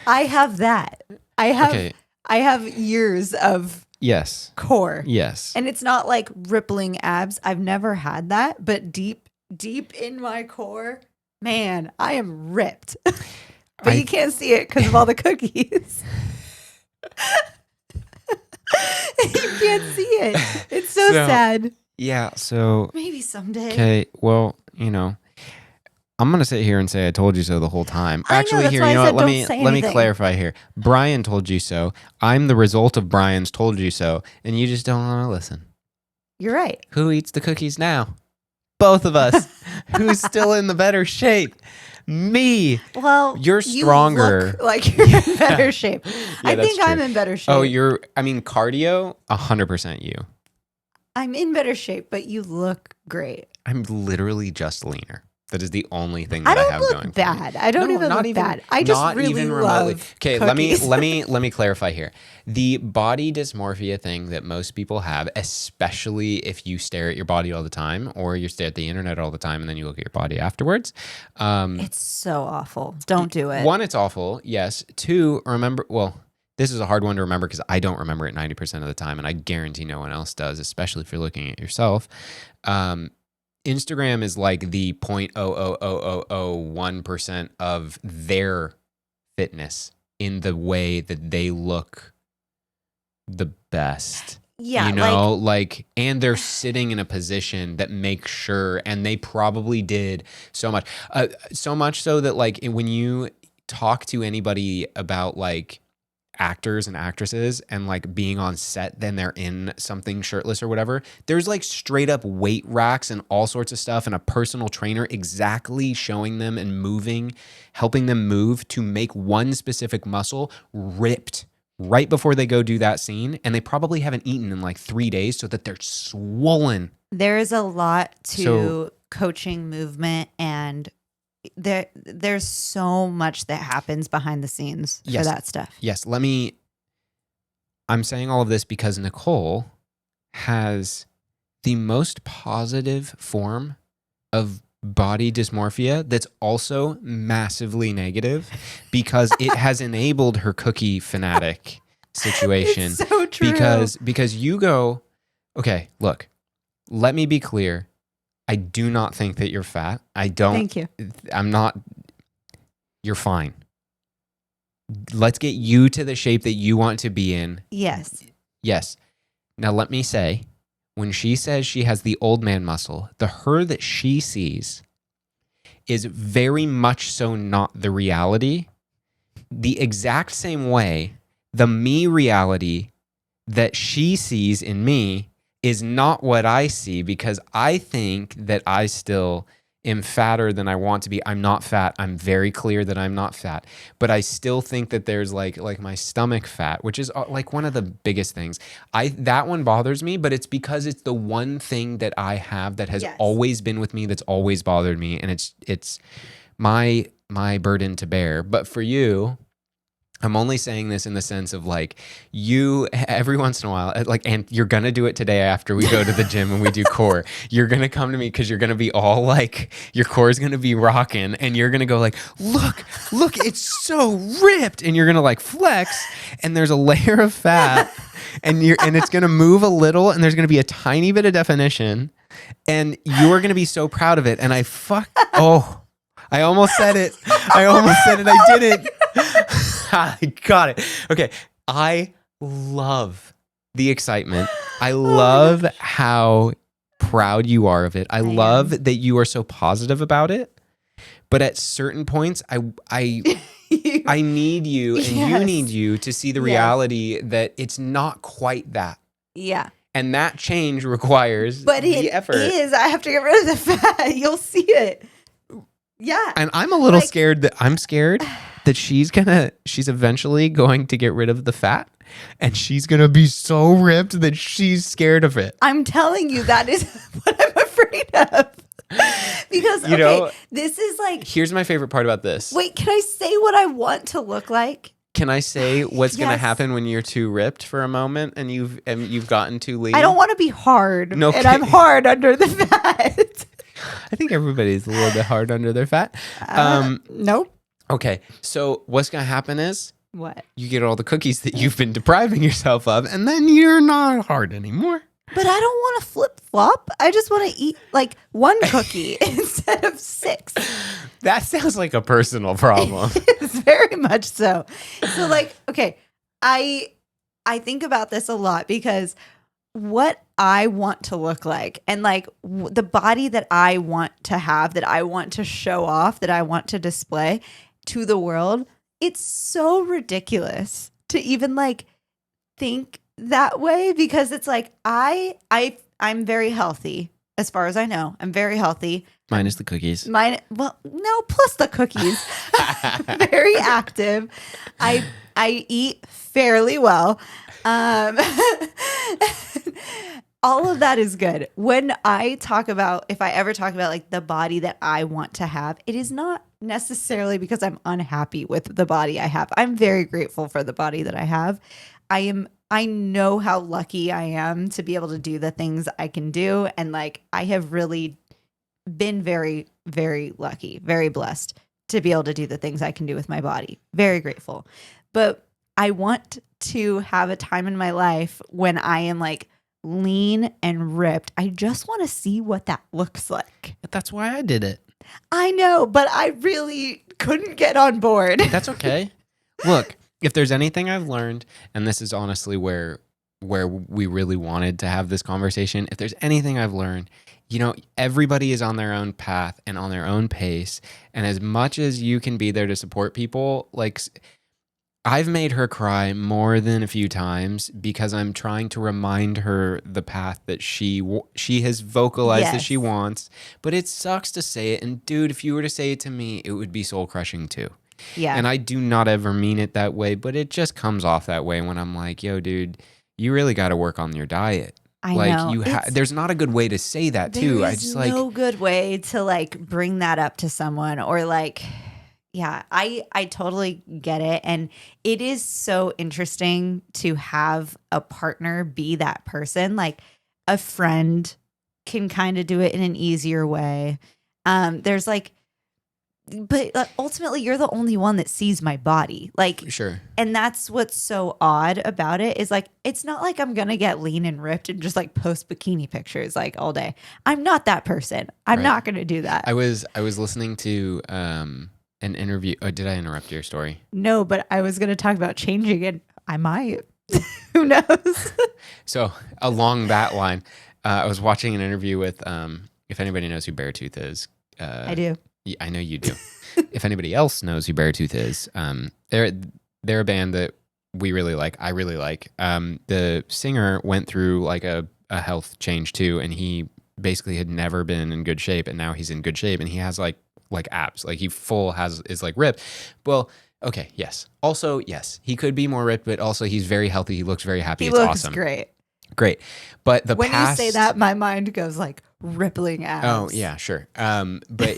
Speaker 2: I have that. I have years of core.
Speaker 1: Yes.
Speaker 2: And it's not like rippling abs. I've never had that, but deep in my core, man, I am ripped. But you can't see it because of all the cookies. You can't see it. It's so sad.
Speaker 1: Yeah, so
Speaker 2: maybe someday.
Speaker 1: Okay, well, I'm gonna sit here and say I told you so the whole time. Actually,
Speaker 2: here,
Speaker 1: you know what? Let me clarify here. Brian told you so. I'm the result of Brian's told you so, and you just don't want to listen.
Speaker 2: You're right.
Speaker 1: Who eats the cookies now? Both of us. Who's still in the better shape? Me.
Speaker 2: Well,
Speaker 1: you're stronger.
Speaker 2: You look like you're in better shape. I think I'm in better shape.
Speaker 1: Oh, cardio, 100% you.
Speaker 2: I'm in better shape, but you look great.
Speaker 1: I'm literally just leaner. That is the only thing that I have going.
Speaker 2: I don't look bad. I don't even look bad. I just really love
Speaker 1: Okay,
Speaker 2: cookies.
Speaker 1: let me clarify here. The body dysmorphia thing that most people have, especially if you stare at your body all the time or you stare at the internet all the time and then you look at your body afterwards.
Speaker 2: It's so awful. Don't do it.
Speaker 1: One, it's awful. Yes. Two, remember. Well, this is a hard one to remember because I don't remember it 90% of the time, and I guarantee no one else does, especially if you're looking at yourself. Instagram is like the 0.00001% of their fitness in the way that they look the best.
Speaker 2: Yeah.
Speaker 1: And they're sitting in a position that makes sure, and they probably did so much so that like when you talk to anybody about like actors and actresses and like being on set, then they're in something shirtless or whatever, there's like straight up weight racks and all sorts of stuff and a personal trainer exactly showing them and helping them move to make one specific muscle ripped right before they go do that scene, and they probably haven't eaten in like 3 days so that they're swollen.
Speaker 2: There is a lot to coaching movement, and there's so much that happens behind the scenes for that stuff.
Speaker 1: Yes. I'm saying all of this because Nicole has the most positive form of body dysmorphia that's also massively negative because it has enabled her cookie fanatic situation.
Speaker 2: It's so true.
Speaker 1: Because you go, okay, look, let me be clear. I do not think that you're fat. I don't.
Speaker 2: Thank you.
Speaker 1: I'm not. You're fine. Let's get you to the shape that you want to be in.
Speaker 2: Yes.
Speaker 1: Yes. Now let me say, when she says she has the old man muscle, the her that she sees is very much so not the reality. The exact same way, the me reality that she sees in me is not what I see, because I think that I still am fatter than I want to be. I'm not fat. I'm very clear that I'm not fat, but I still think that there's like my stomach fat, which is like one of the biggest things. That one bothers me, but it's because it's the one thing that I have that has always been with me, that's always bothered me, and it's my burden to bear. But for you, I'm only saying this in the sense of like, you every once in a while, like, and you're going to do it today after we go to the gym and we do core. You're going to come to me because you're going to be all like, your core is going to be rocking, and you're going to go like, look, it's so ripped. And you're going to like flex, and there's a layer of fat and it's going to move a little, and there's going to be a tiny bit of definition, and you're going to be so proud of it. And I almost said it. I didn't. I got it. Okay. I love the excitement. I love how proud you are of it. I love that you are so positive about it. But at certain points, I need you, and you need you to see the reality that it's not quite that.
Speaker 2: Yeah.
Speaker 1: And that change requires the effort.
Speaker 2: But it is. I have to get rid of the fat. You'll see it. Yeah.
Speaker 1: And I'm a little scared that she's eventually going to get rid of the fat, and she's going to be so ripped that she's scared of it.
Speaker 2: I'm telling you, that is what I'm afraid of. Because, this is like...
Speaker 1: Here's my favorite part about this.
Speaker 2: Wait, can I say what I want to look like?
Speaker 1: Can I say what's going to happen when you're too ripped for a moment and you've gotten too lean?
Speaker 2: I don't want to be hard.
Speaker 1: No,
Speaker 2: and I'm hard under the fat.
Speaker 1: I think everybody's a little bit hard under their fat.
Speaker 2: Nope.
Speaker 1: Okay, so what's going to happen is...
Speaker 2: What?
Speaker 1: You get all the cookies that you've been depriving yourself of, and then you're not hard anymore.
Speaker 2: But I don't want to flip-flop. I just want to eat like one cookie instead of 6.
Speaker 1: That sounds like a personal problem.
Speaker 2: It's very much so. So like, okay, I think about this a lot because what I want to look like, and like the body that I want to have, that I want to show off, that I want to display to the world, it's so ridiculous to even like think that way, because it's like I'm very healthy as far as I know. I'm very healthy.
Speaker 1: Minus the cookies.
Speaker 2: Well, no, plus the cookies. Very active. I eat fairly well. All of that is good. When I talk about, if I ever talk about like the body that I want to have, it is not necessarily because I'm unhappy with the body I have. I'm very grateful for the body that I have. I know how lucky I am to be able to do the things I can do. And like, I have really been very, very lucky, very blessed to be able to do the things I can do with my body. Very grateful. But I want to have a time in my life when I am like lean and ripped. I just want to see what that looks like.
Speaker 1: But that's why I did it.
Speaker 2: I know, but I really couldn't get on board.
Speaker 1: That's okay. Look, if there's anything I've learned, and this is honestly where we really wanted to have this conversation, if there's anything I've learned, everybody is on their own path and on their own pace. And as much as you can be there to support people, like I've made her cry more than a few times because I'm trying to remind her the path that she has vocalized that she wants. But it sucks to say it. And dude, if you were to say it to me, it would be soul crushing too.
Speaker 2: Yeah.
Speaker 1: And I do not ever mean it that way, but it just comes off that way when I'm like, yo, dude, you really got to work on your diet.
Speaker 2: I
Speaker 1: Like
Speaker 2: know.
Speaker 1: there's not a good way to say that too.
Speaker 2: There
Speaker 1: I
Speaker 2: is
Speaker 1: just like,
Speaker 2: no good way to like bring that up to someone or like, yeah, I totally get it. And it is so interesting to have a partner be that person. Like a friend can kind of do it in an easier way. There's like, but ultimately you're the only one that sees my body. Like,
Speaker 1: sure.
Speaker 2: and that's what's so odd about it is like, it's not like I'm going to get lean and ripped and just like post bikini pictures like all day. I'm not that person. I'm
Speaker 1: Right.
Speaker 2: not going to do that.
Speaker 1: I was listening to an interview. Oh, did I interrupt your story?
Speaker 2: No, but I was going to talk about changing and I might. Who knows?
Speaker 1: So along that line, I was watching an interview with, if anybody knows who Beartooth is.
Speaker 2: I do.
Speaker 1: I know you do. If anybody else knows who Beartooth is, they're a band that we really like. I really like. The singer went through like a health change too, and he basically had never been in good shape, and now he's in good shape, and he has like abs, like is like ripped. Well, okay, yes. Also, yes, he could be more ripped, but also he's very healthy. He looks very happy.
Speaker 2: He
Speaker 1: It's
Speaker 2: looks
Speaker 1: awesome.
Speaker 2: great.
Speaker 1: But
Speaker 2: when you say that, my mind goes like rippling abs.
Speaker 1: Oh yeah, sure. But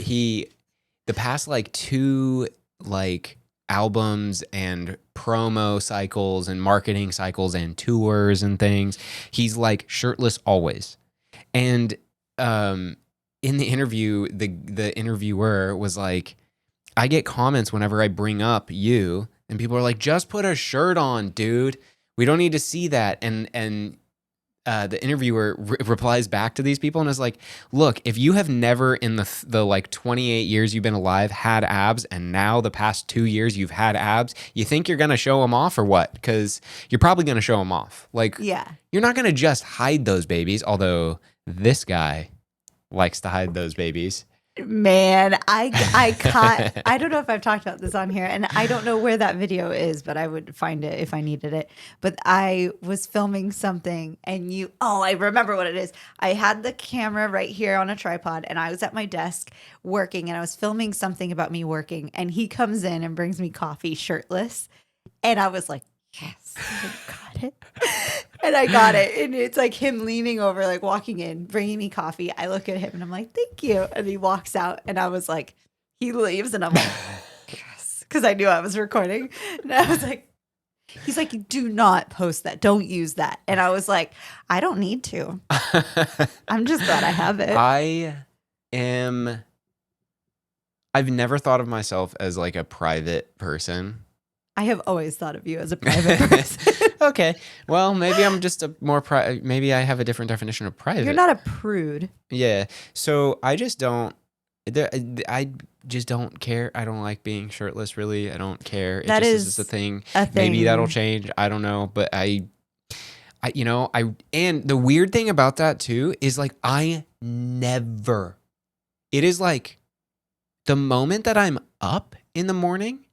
Speaker 1: the past like 2 like albums and promo cycles and marketing cycles and tours and things, he's like shirtless always. And in the interview, the interviewer was like, I get comments whenever I bring up you, and people are like, just put a shirt on, dude. We don't need to see that. And the interviewer replies back to these people and is like, look, if you have never in the like 28 years you've been alive had abs, and now the past 2 years you've had abs, you think you're going to show them off or what? Because you're probably going to show them off. Like,
Speaker 2: yeah,
Speaker 1: you're not going to just hide those babies, although this guy likes to hide those babies.
Speaker 2: Man, I caught, I don't know if I've talked about this on here, and I don't know where that video is, but I would find it if I needed it. But I was filming something and I remember what it is. I had the camera right here on a tripod and I was at my desk working and I was filming something about me working, and he comes in and brings me coffee shirtless. And I was like, yes, I got it. And I got it. And it's like him leaning over, like walking in, bringing me coffee. I look at him and I'm like, thank you. And he walks out and I was like, he leaves and I'm like, yes. Because I knew I was recording. And I was like, he's like, do not post that. Don't use that. And I was like, I don't need to. I'm just glad I have it.
Speaker 1: I've never thought of myself as like a private person.
Speaker 2: I have always thought of you as a private person.
Speaker 1: Okay. Well, maybe I'm just maybe I have a different definition of private.
Speaker 2: You're not a prude.
Speaker 1: Yeah. So I just don't care. I don't like being shirtless, really. I don't care. It
Speaker 2: That
Speaker 1: just
Speaker 2: is
Speaker 1: is a thing.
Speaker 2: a thing.
Speaker 1: Maybe that'll change. I don't know. But and the weird thing about that too is like it is like the moment that I'm up in the morning,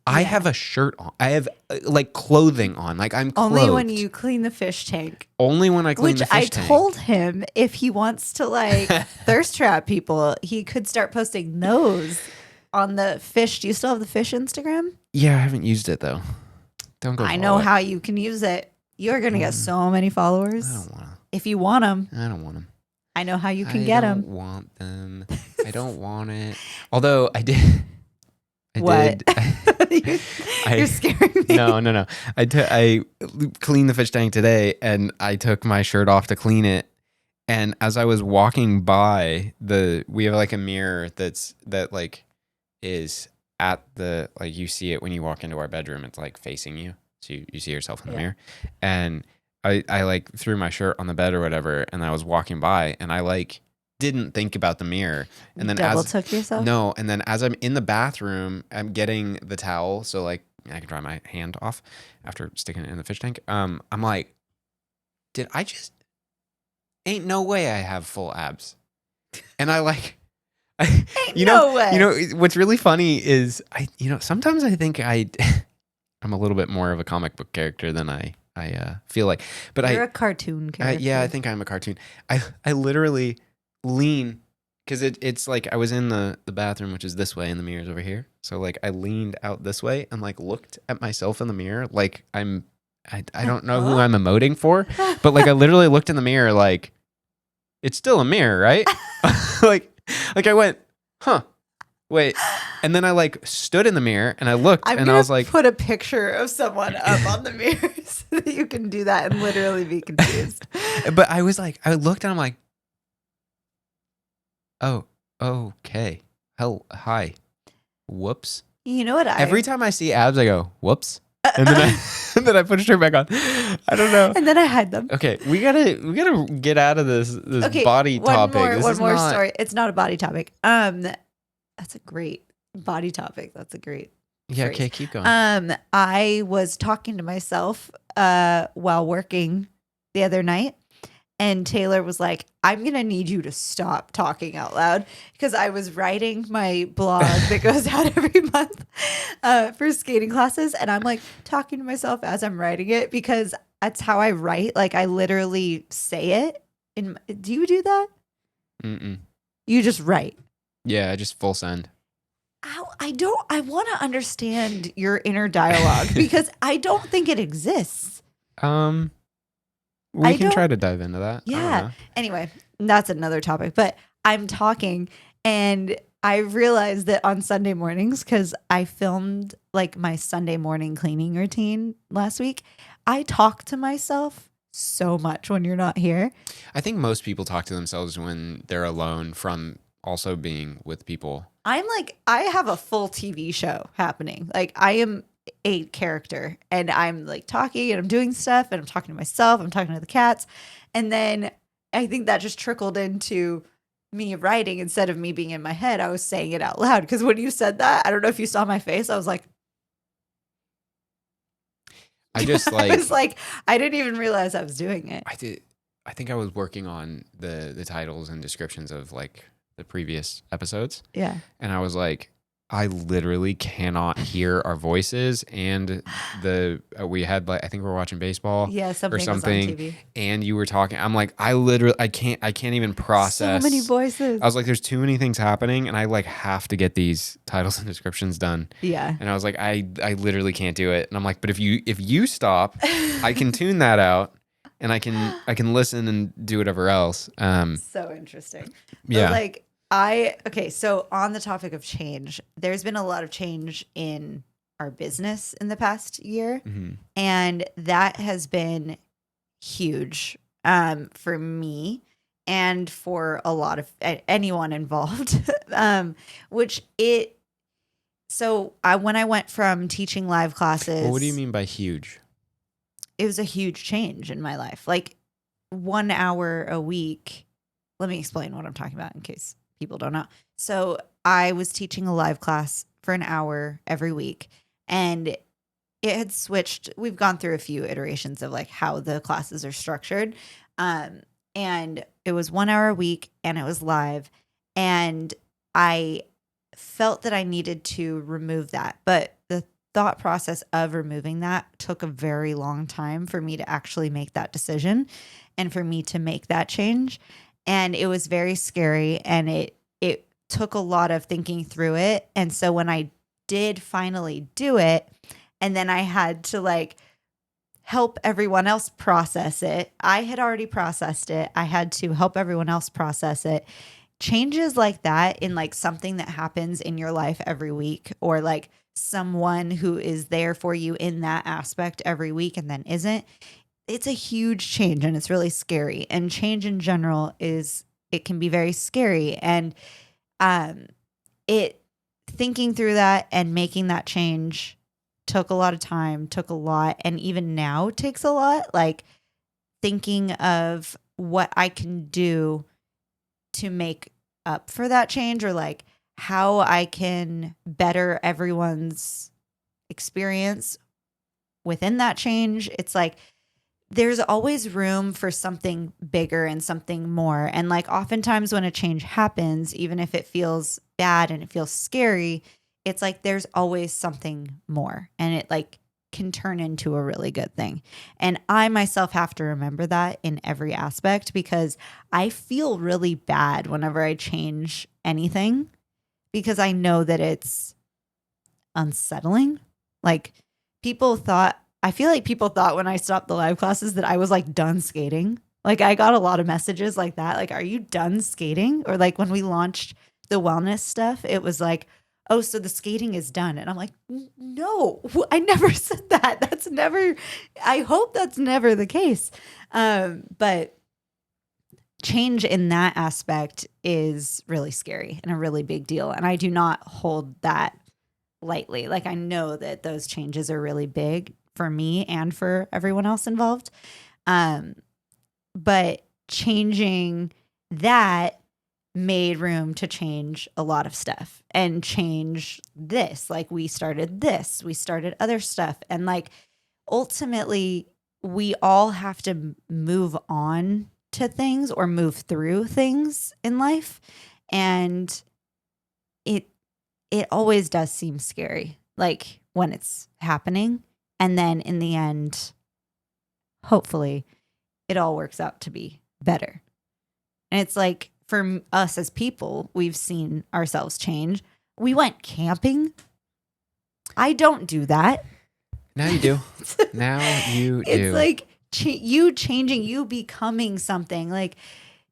Speaker 1: I have a shirt on. I have like clothing on. Like I'm clothed.
Speaker 2: Only when you clean the fish tank.
Speaker 1: Only when I clean the fish tank.
Speaker 2: Which I told him if he wants to like thirst trap people, he could start posting those on the fish. Do you still have the fish Instagram?
Speaker 1: Yeah, I haven't used it though. Don't go.
Speaker 2: I know how you can use it. You're going to get so many followers.
Speaker 1: I don't want to.
Speaker 2: If you want them.
Speaker 1: I don't want them.
Speaker 2: I know how you can get them.
Speaker 1: I don't want them. I don't want it. Although I did.
Speaker 2: What? You're scaring me.
Speaker 1: No. I cleaned the fish tank today, and I took my shirt off to clean it. And as I was walking by we have like a mirror that like is at the, like you see it when you walk into our bedroom. It's like facing you, so you see yourself in the mirror. And I like threw my shirt on the bed or whatever, and I was walking by, and I like didn't think about the mirror, and then
Speaker 2: took yourself?
Speaker 1: No, and then as I'm in the bathroom, I'm getting the towel so like I can dry my hand off after sticking it in the fish tank. I'm like, did I just? Ain't no way I have full abs, and I like.
Speaker 2: No way.
Speaker 1: You know what's really funny is sometimes I think I'm a little bit more of a comic book character than I feel like, but
Speaker 2: You're a cartoon character.
Speaker 1: Yeah, I think I'm a cartoon. I literally lean because it's like I was in the bathroom, which is this way, and the mirror's over here. So like I leaned out this way and like looked at myself in the mirror like I'm I don't know who I'm emoting for, but like I literally looked in the mirror like, it's still a mirror, right? like I went, huh, wait. And then I like stood in the mirror and I looked
Speaker 2: I'm
Speaker 1: and
Speaker 2: gonna
Speaker 1: I was like,
Speaker 2: put a picture of someone up on the mirror so that you can do that and literally be confused.
Speaker 1: but I was like, I looked and I'm like, oh, okay. Hell, hi. Whoops.
Speaker 2: You know what
Speaker 1: Every time I see abs, I go, whoops. And then and then I put a shirt back on. I don't know.
Speaker 2: And then I hide them.
Speaker 1: Okay, we gotta get out of this body topic.
Speaker 2: One more story. It's not a body topic. That's a great body topic. That's a great
Speaker 1: Yeah,
Speaker 2: phrase.
Speaker 1: okay, keep going.
Speaker 2: I was talking to myself while working the other night, and Taylor was like, I'm going to need you to stop talking out loud, because I was writing my blog that goes out every month for skating classes. And I'm like talking to myself as I'm writing it, because that's how I write. Like I literally say it. Do you do that?
Speaker 1: Mm-mm.
Speaker 2: You just write.
Speaker 1: Yeah, just full send.
Speaker 2: I want to understand your inner dialogue because I don't think it exists.
Speaker 1: We can try to dive into that.
Speaker 2: Yeah. Anyway, that's another topic. But I'm talking and I realized that on Sunday mornings, because I filmed like my Sunday morning cleaning routine last week, I talk to myself so much when you're not here.
Speaker 1: I think most people talk to themselves when they're alone from also being with people.
Speaker 2: I'm like, I have a full TV show happening. Like I am a character and I'm like talking and I'm doing stuff and I'm talking to myself. I'm talking to the cats. And then I think that just trickled into me writing instead of me being in my head. I was saying it out loud. Because when you said that, I don't know if you saw my face. I was like,
Speaker 1: I just like,
Speaker 2: I was like, I didn't even realize I was doing it.
Speaker 1: I did. I think I was working on the titles and descriptions of like the previous episodes.
Speaker 2: Yeah.
Speaker 1: And I was like, I literally cannot hear our voices. And we had like, I think we were watching baseball
Speaker 2: something
Speaker 1: or something.
Speaker 2: Was on TV.
Speaker 1: And you were talking. I'm like, I can't even process.
Speaker 2: So many voices.
Speaker 1: I was like, there's too many things happening. And I like have to get these titles and descriptions done.
Speaker 2: Yeah.
Speaker 1: And I was like, I literally can't do it. And I'm like, but if you stop, I can tune that out. And I can listen and do whatever else.
Speaker 2: So interesting.
Speaker 1: Yeah.
Speaker 2: But so on the topic of change, there's been a lot of change in our business in the past year.
Speaker 1: Mm-hmm.
Speaker 2: And that has been huge for me and for a lot of anyone involved. When I went from teaching live classes.
Speaker 1: Well, what do you mean by huge?
Speaker 2: It was a huge change in my life. Like 1 hour a week. Let me explain what I'm talking about in case people don't know. So I was teaching a live class for an hour every week, and it had switched. We've gone through a few iterations of like how the classes are structured. And it was 1 hour a week and it was live. And I felt that I needed to remove that. But the thought process of removing that took a very long time for me to actually make that decision and for me to make that change. And it was very scary and it took a lot of thinking through it. And so when I did finally do it, and then I had to like help everyone else process it. I had already processed it. I had to help everyone else process it. Changes like that in like something that happens in your life every week, or like someone who is there for you in that aspect every week and then isn't, it's a huge change and it's really scary. And change in general it can be very scary. And thinking through that and making that change took a lot of time, took a lot, and even now takes a lot. Like thinking of what I can do to make up for that change, or like how I can better everyone's experience within that change. It's like there's always room for something bigger and something more. And like oftentimes when a change happens, even if it feels bad and it feels scary, it's like there's always something more, and it like can turn into a really good thing. And I myself have to remember that in every aspect, because I feel really bad whenever I change anything, because I know that it's unsettling. Like people thought I feel like people thought when I stopped the live classes that I was like done skating. Like I got a lot of messages like that. Like, are you done skating? Or like when we launched the wellness stuff, it was like, oh, so the skating is done. And I'm like, no, I never said that. That's never, I hope that's never the case. But change in that aspect is really scary and a really big deal. And I do not hold that lightly. Like I know that those changes are really big for me and for everyone else involved. But changing that made room to change a lot of stuff and change this. Like we started other stuff. And like ultimately we all have to move on to things or move through things in life. And it always does seem scary, like when it's happening. And then in the end, hopefully it all works out to be better. And it's like for us as people, we've seen ourselves change. We went camping. I don't do that.
Speaker 1: Now you do. Now you do.
Speaker 2: It's like you changing, you becoming something. Like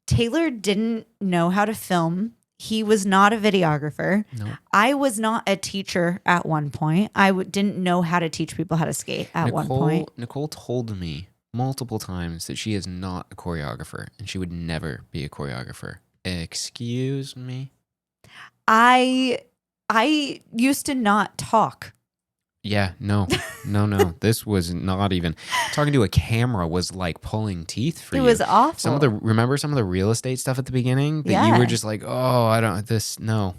Speaker 2: Taylor didn't know how to film. He was not a videographer.
Speaker 1: No.
Speaker 2: I was not a teacher at one point. I didn't know how to teach people how to skate at one point.
Speaker 1: Nicole told me multiple times that she is not a choreographer and she would never be a choreographer. Excuse me?
Speaker 2: I used to not talk.
Speaker 1: Yeah, no. This was not even talking to a camera was like pulling teeth for you.
Speaker 2: It was awful.
Speaker 1: Remember some of the real estate stuff at the beginning that you were just like, no.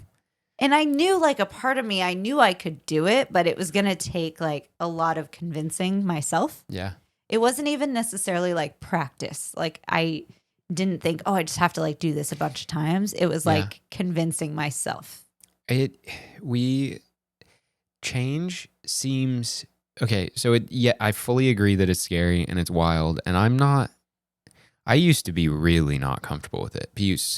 Speaker 2: And I knew like a part of me, I knew I could do it, but it was going to take like a lot of convincing myself.
Speaker 1: Yeah.
Speaker 2: It wasn't even necessarily like practice. Like I didn't think, I just have to like do this a bunch of times. It was like convincing myself.
Speaker 1: Change seems okay. So I fully agree that it's scary and it's wild. And I used to be really not comfortable with it.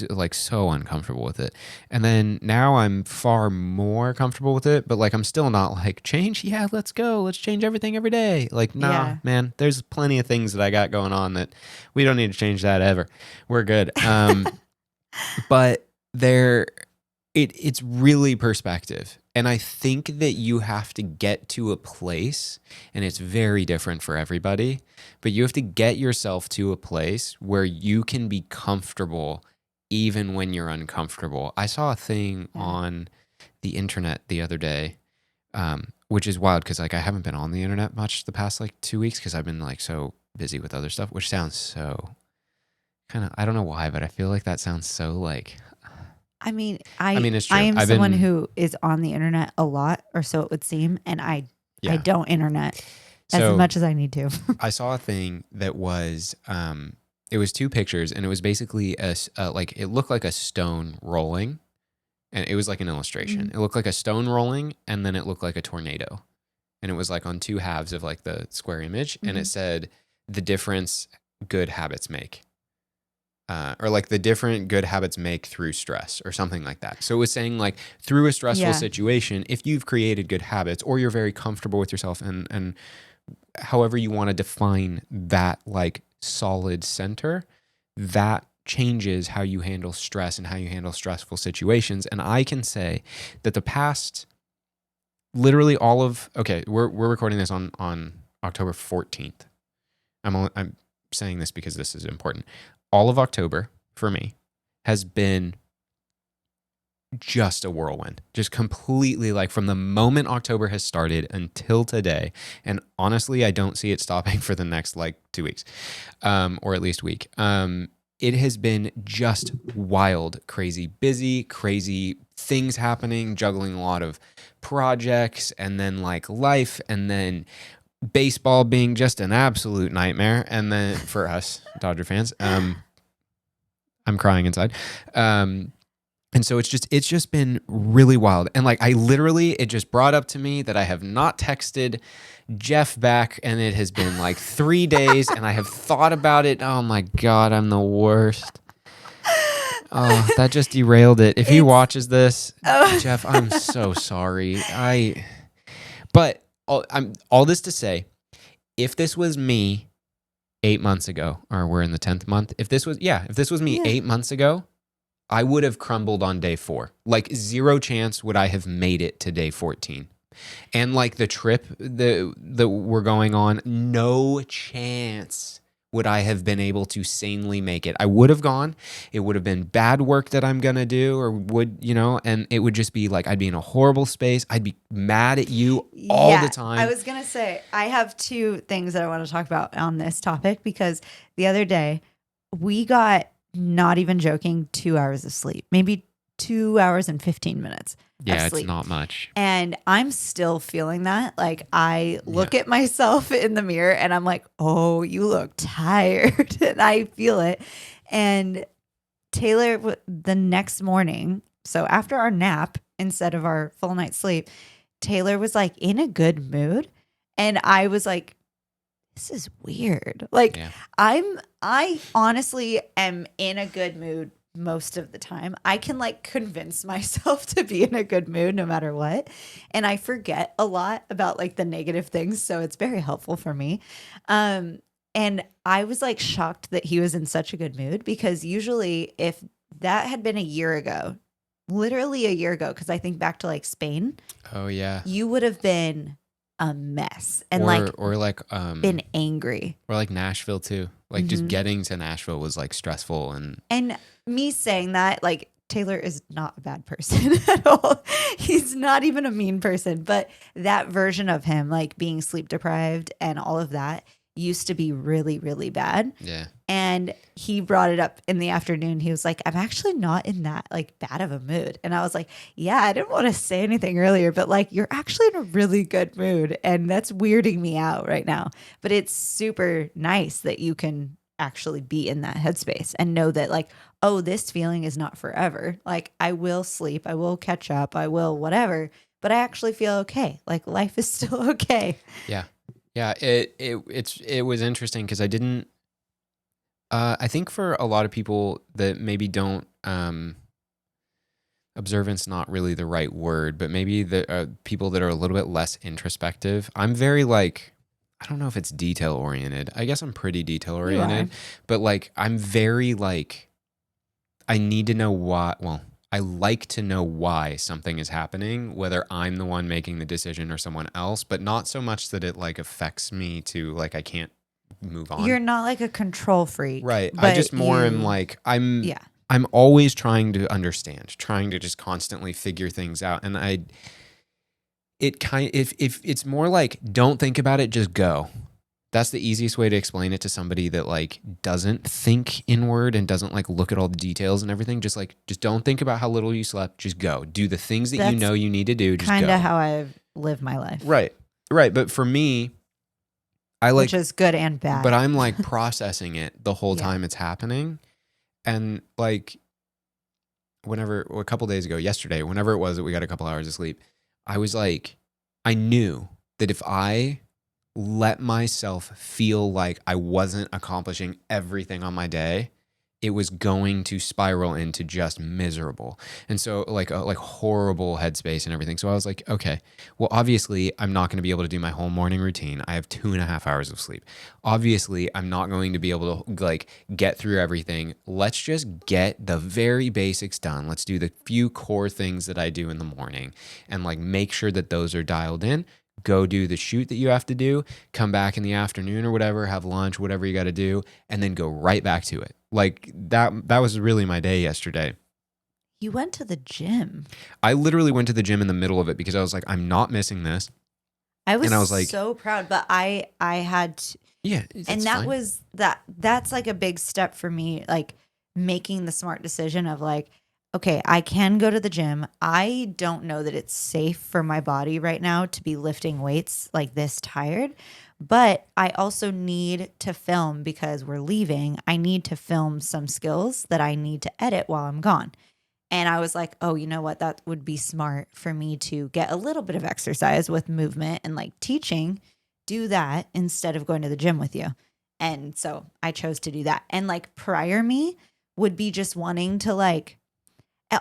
Speaker 1: Like so uncomfortable with it. And then now I'm far more comfortable with it, but like I'm still not like change. Yeah, let's go. Let's change everything every day. Like, nah, man, there's plenty of things that I got going on that we don't need to change that ever. We're good. But it's really perspective. And I think that you have to get to a place, and it's very different for everybody, but you have to get yourself to a place where you can be comfortable even when you're uncomfortable. I saw a thing on the internet the other day, which is wild because like I haven't been on the internet much the past like 2 weeks because I've been like so busy with other stuff, which sounds so kind of, I don't know why, but I feel like that sounds so like...
Speaker 2: I mean,
Speaker 1: it's true.
Speaker 2: I am someone who is on the internet a lot, or so it would seem, and I don't internet as much as I need to.
Speaker 1: I saw a thing that was, it was two pictures, and it was basically like it looked like a stone rolling, and it was like an illustration. Mm-hmm. It looked like a stone rolling, and then it looked like a tornado, and it was like on two halves of like the square image, and it said the difference good habits make. Or like the different good habits make through stress or something like that. So it was saying like through a stressful situation, if you've created good habits or you're very comfortable with yourself and however you want to define that like solid center, that changes how you handle stress and how you handle stressful situations. And I can say that the past, literally we're recording this on October 14th. I'm saying this because this is important. All of October for me has been just a whirlwind, just completely like from the moment October has started until today. And honestly, I don't see it stopping for the next like 2 weeks, or at least week. It has been just wild, crazy busy, crazy things happening, juggling a lot of projects and then like life and then baseball being just an absolute nightmare. And then for us Dodger fans, I'm crying inside. And so it's just been really wild. And like, it just brought up to me that I have not texted Jeff back and it has been like 3 days and I have thought about it. Oh my God, I'm the worst. Oh, that just derailed it. If he watches this, Jeff, I'm so sorry. But I'm all this to say, if this was me 8 months ago, or we're in the 10th month, if this was me 8 months ago, I would have crumbled on day 4. Like, zero chance would I have made it to day 14. And like the trip that we're going on, no chance would I have been able to sanely make it. I would have gone. It would have been bad work that I'm going to do, or and it would just be like, I'd be in a horrible space. I'd be mad at you all the time.
Speaker 2: I was going to say, I have 2 things that I want to talk about on this topic, because the other day we got, not even joking, 2 hours of sleep, maybe 2 hours and 15 minutes.
Speaker 1: Yeah,
Speaker 2: of sleep.
Speaker 1: It's not much.
Speaker 2: And I'm still feeling that. Like, I look at myself in the mirror and I'm like, oh, you look tired. And I feel it. And Taylor, the next morning, so after our nap, instead of our full night's sleep, Taylor was like in a good mood. And I was like, this is weird. Like, I honestly am in a good mood most of the time. I can like convince myself to be in a good mood no matter what. And I forget a lot about like the negative things. So it's very helpful for me. And I was like shocked that he was in such a good mood, because usually if that had been a year ago, literally a year ago, because I think back to like Spain.
Speaker 1: Oh yeah.
Speaker 2: You would have been a mess and been angry.
Speaker 1: Or like Nashville too. Like just getting to Nashville was like stressful.
Speaker 2: And me saying that, like, Taylor is not a bad person at all. He's not even a mean person, but that version of him, like being sleep deprived and all of that, used to be really, really bad.
Speaker 1: Yeah.
Speaker 2: And he brought it up in the afternoon. He was like, I'm actually not in that like bad of a mood. And I was like, yeah, I didn't want to say anything earlier, but like, you're actually in a really good mood. And that's weirding me out right now. But it's super nice that you can actually be in that headspace and know that like, oh, this feeling is not forever. Like, I will sleep, I will catch up, I will whatever, but I actually feel okay. Like, life is still okay.
Speaker 1: Yeah. Yeah, it was interesting because I didn't. I think for a lot of people that maybe don't, observance not really the right word, but maybe the people that are a little bit less introspective. I'm very like, I don't know if it's detail oriented. I guess I'm pretty detail oriented, but like I'm very like, I need to know why. Well, I like to know why something is happening, whether I'm the one making the decision or someone else, but not so much that it like affects me to like, I can't move on.
Speaker 2: You're not like a control freak.
Speaker 1: Right. I just more am like, I'm always trying to understand, trying to just constantly figure things out. And if it's more like, don't think about it, just go. That's the easiest way to explain it to somebody that like doesn't think inward and doesn't like look at all the details and everything. Just don't think about how little you slept. Just go. Do the things that you know you need to do. Just go.
Speaker 2: Kind of how I live my life.
Speaker 1: Right. Right. But for me, which
Speaker 2: is good and bad.
Speaker 1: But I'm like processing it the whole time it's happening. And like a couple days ago, yesterday, whenever it was that we got a couple hours of sleep, I was like, I knew that if I let myself feel like I wasn't accomplishing everything on my day, it was going to spiral into just miserable. And so like horrible headspace and everything. So I was like, okay, well, obviously I'm not going to be able to do my whole morning routine. I have 2.5 hours of sleep. Obviously I'm not going to be able to like get through everything. Let's just get the very basics done. Let's do the few core things that I do in the morning and like make sure that those are dialed in. Go do the shoot that you have to do, come back in the afternoon or whatever, have lunch, whatever you got to do, and then go right back to it. Like that was really my day yesterday.
Speaker 2: You went to the gym.
Speaker 1: I literally went to the gym in the middle of it because I was like, I'm not missing this.
Speaker 2: I was like, so proud, but I had to, and that's like a big step for me, like making the smart decision of like, okay, I can go to the gym. I don't know that it's safe for my body right now to be lifting weights like this tired, but I also need to film because we're leaving. I need to film some skills that I need to edit while I'm gone. And I was like, oh, you know what? That would be smart for me to get a little bit of exercise with movement and like teaching, do that instead of going to the gym with you. And so I chose to do that. And like prior me would be just wanting to like,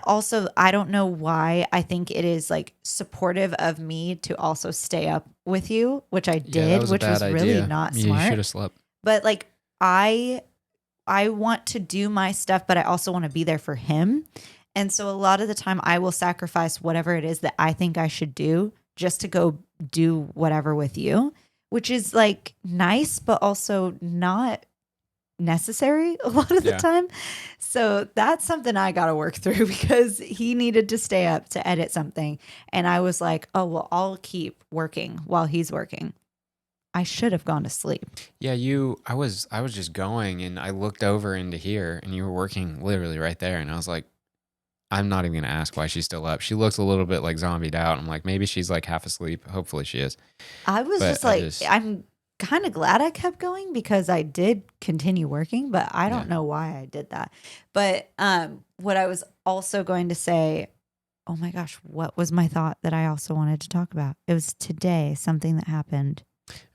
Speaker 2: Also, I don't know why. I think it is like supportive of me to also stay up with you, which I
Speaker 1: Yeah, that
Speaker 2: did,
Speaker 1: was a
Speaker 2: which
Speaker 1: bad
Speaker 2: was really
Speaker 1: idea.
Speaker 2: not
Speaker 1: You should
Speaker 2: smart.
Speaker 1: have slept.
Speaker 2: But like I want to do my stuff, but I also want to be there for him. And so a lot of the time I will sacrifice whatever it is that I think I should do just to go do whatever with you, which is like nice, but also not necessary a lot of the
Speaker 1: Yeah.
Speaker 2: time. So that's something I got to work through because he needed to stay up to edit something. And I was like, oh, well, I'll keep working while he's working. I should have gone to sleep.
Speaker 1: Yeah, I was just going and I looked over into here and you were working literally right there and I was like, I'm not even gonna ask why she's still up. She looks a little bit like zombied out. I'm like, maybe she's like half asleep. Hopefully she is.
Speaker 2: I was
Speaker 1: But
Speaker 2: just like, I'm kind of glad I kept going because I did continue working, but I don't know why I did that. But what I was also going to say, oh my gosh, what was my thought that I also wanted to talk about? It was today, something that happened.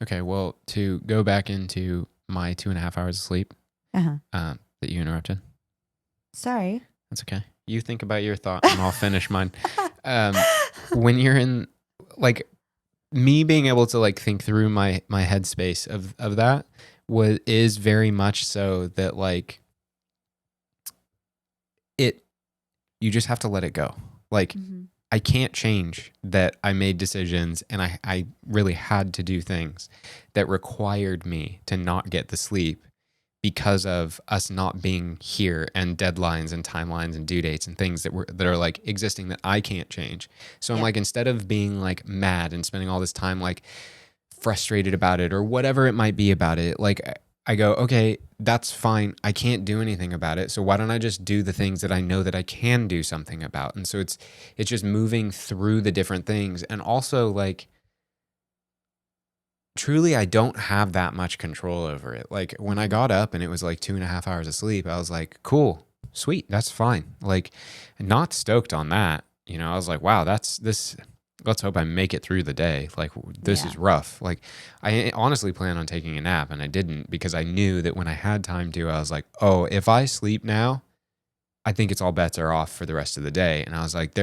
Speaker 1: Okay, well, to go back into my 2.5 hours of sleep that you interrupted.
Speaker 2: Sorry.
Speaker 1: That's okay. You think about your thought and I'll finish mine. When you're in, like, me being able to like think through my headspace of that is very much so that like you just have to let it go. Like, I can't change that I made decisions and I really had to do things that required me to not get the sleep because of us not being here and deadlines and timelines and due dates and things that are like existing that I can't change. So I'm like, instead of being like mad and spending all this time like frustrated about it or whatever it might be about it, like I go, okay, that's fine. I can't do anything about it. So why don't I just do the things that I know that I can do something about? And so it's just moving through the different things. And also like, truly, I don't have that much control over it. Like when I got up and it was like 2.5 hours of sleep, I was like, cool, sweet, that's fine. Like not stoked on that. You know, I was like, wow, this. Let's hope I make it through the day. Like this is rough. Like I honestly planned on taking a nap and I didn't because I knew that when I had time to, I was like, oh, if I sleep now, I think it's all bets are off for the rest of the day. And I was like,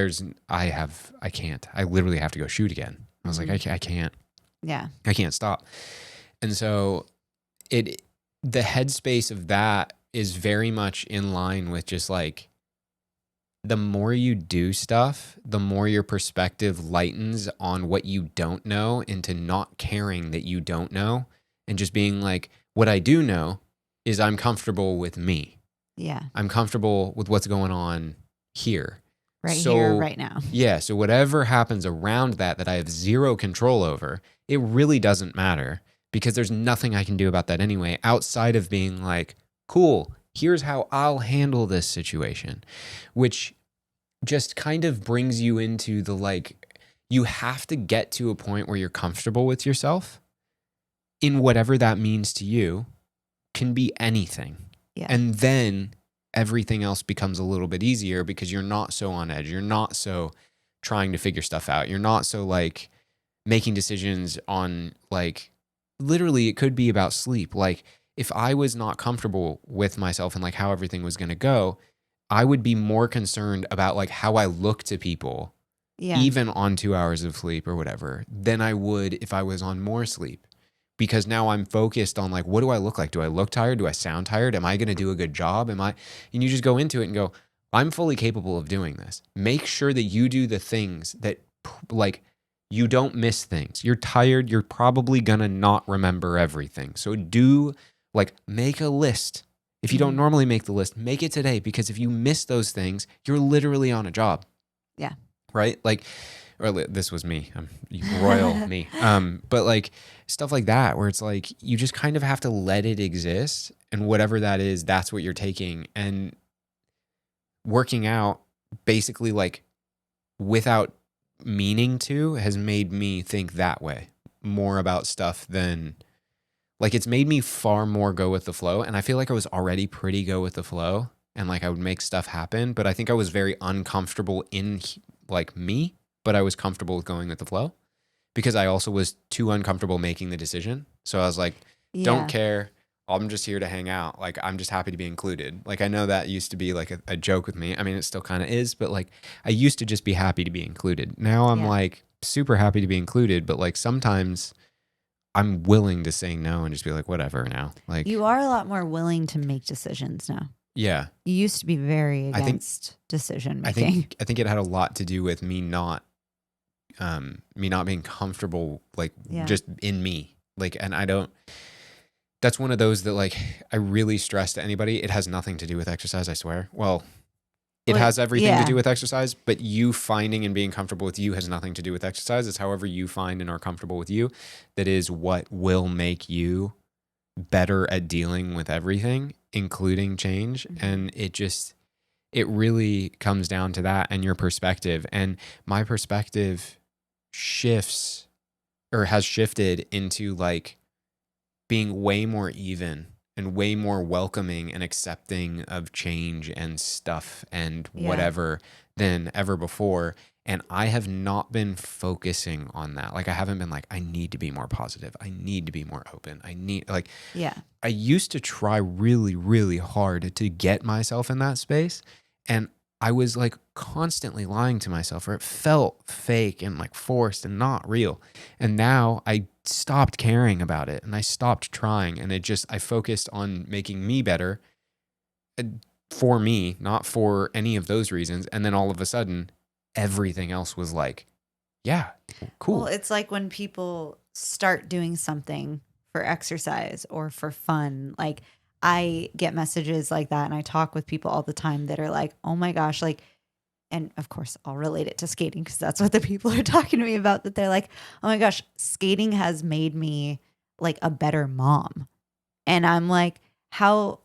Speaker 1: I can't. I literally have to go shoot again. I was like, I can't.
Speaker 2: Yeah.
Speaker 1: I can't stop. And so the headspace of that is very much in line with just like the more you do stuff, the more your perspective lightens on what you don't know into not caring that you don't know and just being like, what I do know is I'm comfortable with me.
Speaker 2: Yeah.
Speaker 1: I'm comfortable with what's going on here.
Speaker 2: Here, right now.
Speaker 1: Yeah. So whatever happens around that I have zero control over, it really doesn't matter because there's nothing I can do about that anyway, outside of being like, cool, here's how I'll handle this situation, which just kind of brings you into the like, you have to get to a point where you're comfortable with yourself in whatever that means to you, can be anything.
Speaker 2: Yeah.
Speaker 1: And then everything else becomes a little bit easier because you're not so on edge. You're not so trying to figure stuff out. You're not so like making decisions on like, literally it could be about sleep. Like if I was not comfortable with myself and like how everything was going to go, I would be more concerned about like how I look to people, even on 2 hours of sleep or whatever, than I would if I was on more sleep. Because now I'm focused on like, what do I look like? Do I look tired? Do I sound tired? Am I going to do a good job? And you just go into it and go, I'm fully capable of doing this. Make sure that you do the things that like, you don't miss things. You're tired. You're probably going to not remember everything. So make a list. If you don't normally make the list, make it today, because if you miss those things, you're literally on a job.
Speaker 2: Yeah.
Speaker 1: Right? Like, or this was me. I'm royal me. But like stuff like that, where it's like, you just kind of have to let it exist. And whatever that is, that's what you're taking. And working out basically like without meaning to has made me think that way more about stuff than like, it's made me far more go with the flow. And I feel like I was already pretty go with the flow and like I would make stuff happen, but I think I was very uncomfortable in like me, but I was comfortable with going with the flow because I also was too uncomfortable making the decision. So I was like, don't care. I'm just here to hang out. Like, I'm just happy to be included. Like, I know that used to be like a joke with me. I mean, it still kind of is, but like, I used to just be happy to be included. Now I'm
Speaker 2: Yeah.
Speaker 1: like super happy to be included, but like sometimes I'm willing to say no and just be like, whatever now. Like,
Speaker 2: You are a lot more willing to make decisions now.
Speaker 1: yeah.
Speaker 2: You used to be very
Speaker 1: I think-
Speaker 2: against decision
Speaker 1: I
Speaker 2: making.
Speaker 1: think it had a lot to do with me not being comfortable, like
Speaker 2: Yeah.
Speaker 1: just in me. Like, and I don't, that's one of those that like I really stress to anybody. It has nothing to do with exercise, I swear. Well, it has everything to do with exercise, but you finding and being comfortable with you has nothing to do with exercise. It's however you find and are comfortable with you that is what will make you better at dealing with everything, including change.
Speaker 2: Mm-hmm.
Speaker 1: And it really comes down to that and your perspective. And my perspective shifts or has shifted into like being way more even and way more welcoming and accepting of change and stuff and whatever than ever before. And I have not been focusing on that. Like, I haven't been like, I need to be more positive. I need to be more open. I used to try really, really hard to get myself in that space. And I was like constantly lying to myself, or it felt fake and like forced and not real. And now I stopped caring about it and I stopped trying, and I focused on making me better for me, not for any of those reasons. And then all of a sudden, everything else was like, yeah, cool.
Speaker 2: Well, it's like when people start doing something for exercise or for fun. Like, I get messages like that, and I talk with people all the time that are like, oh my gosh, like, and of course I'll relate it to skating because that's what the people are talking to me about, that they're like, oh my gosh, skating has made me like a better mom. And I'm like, how,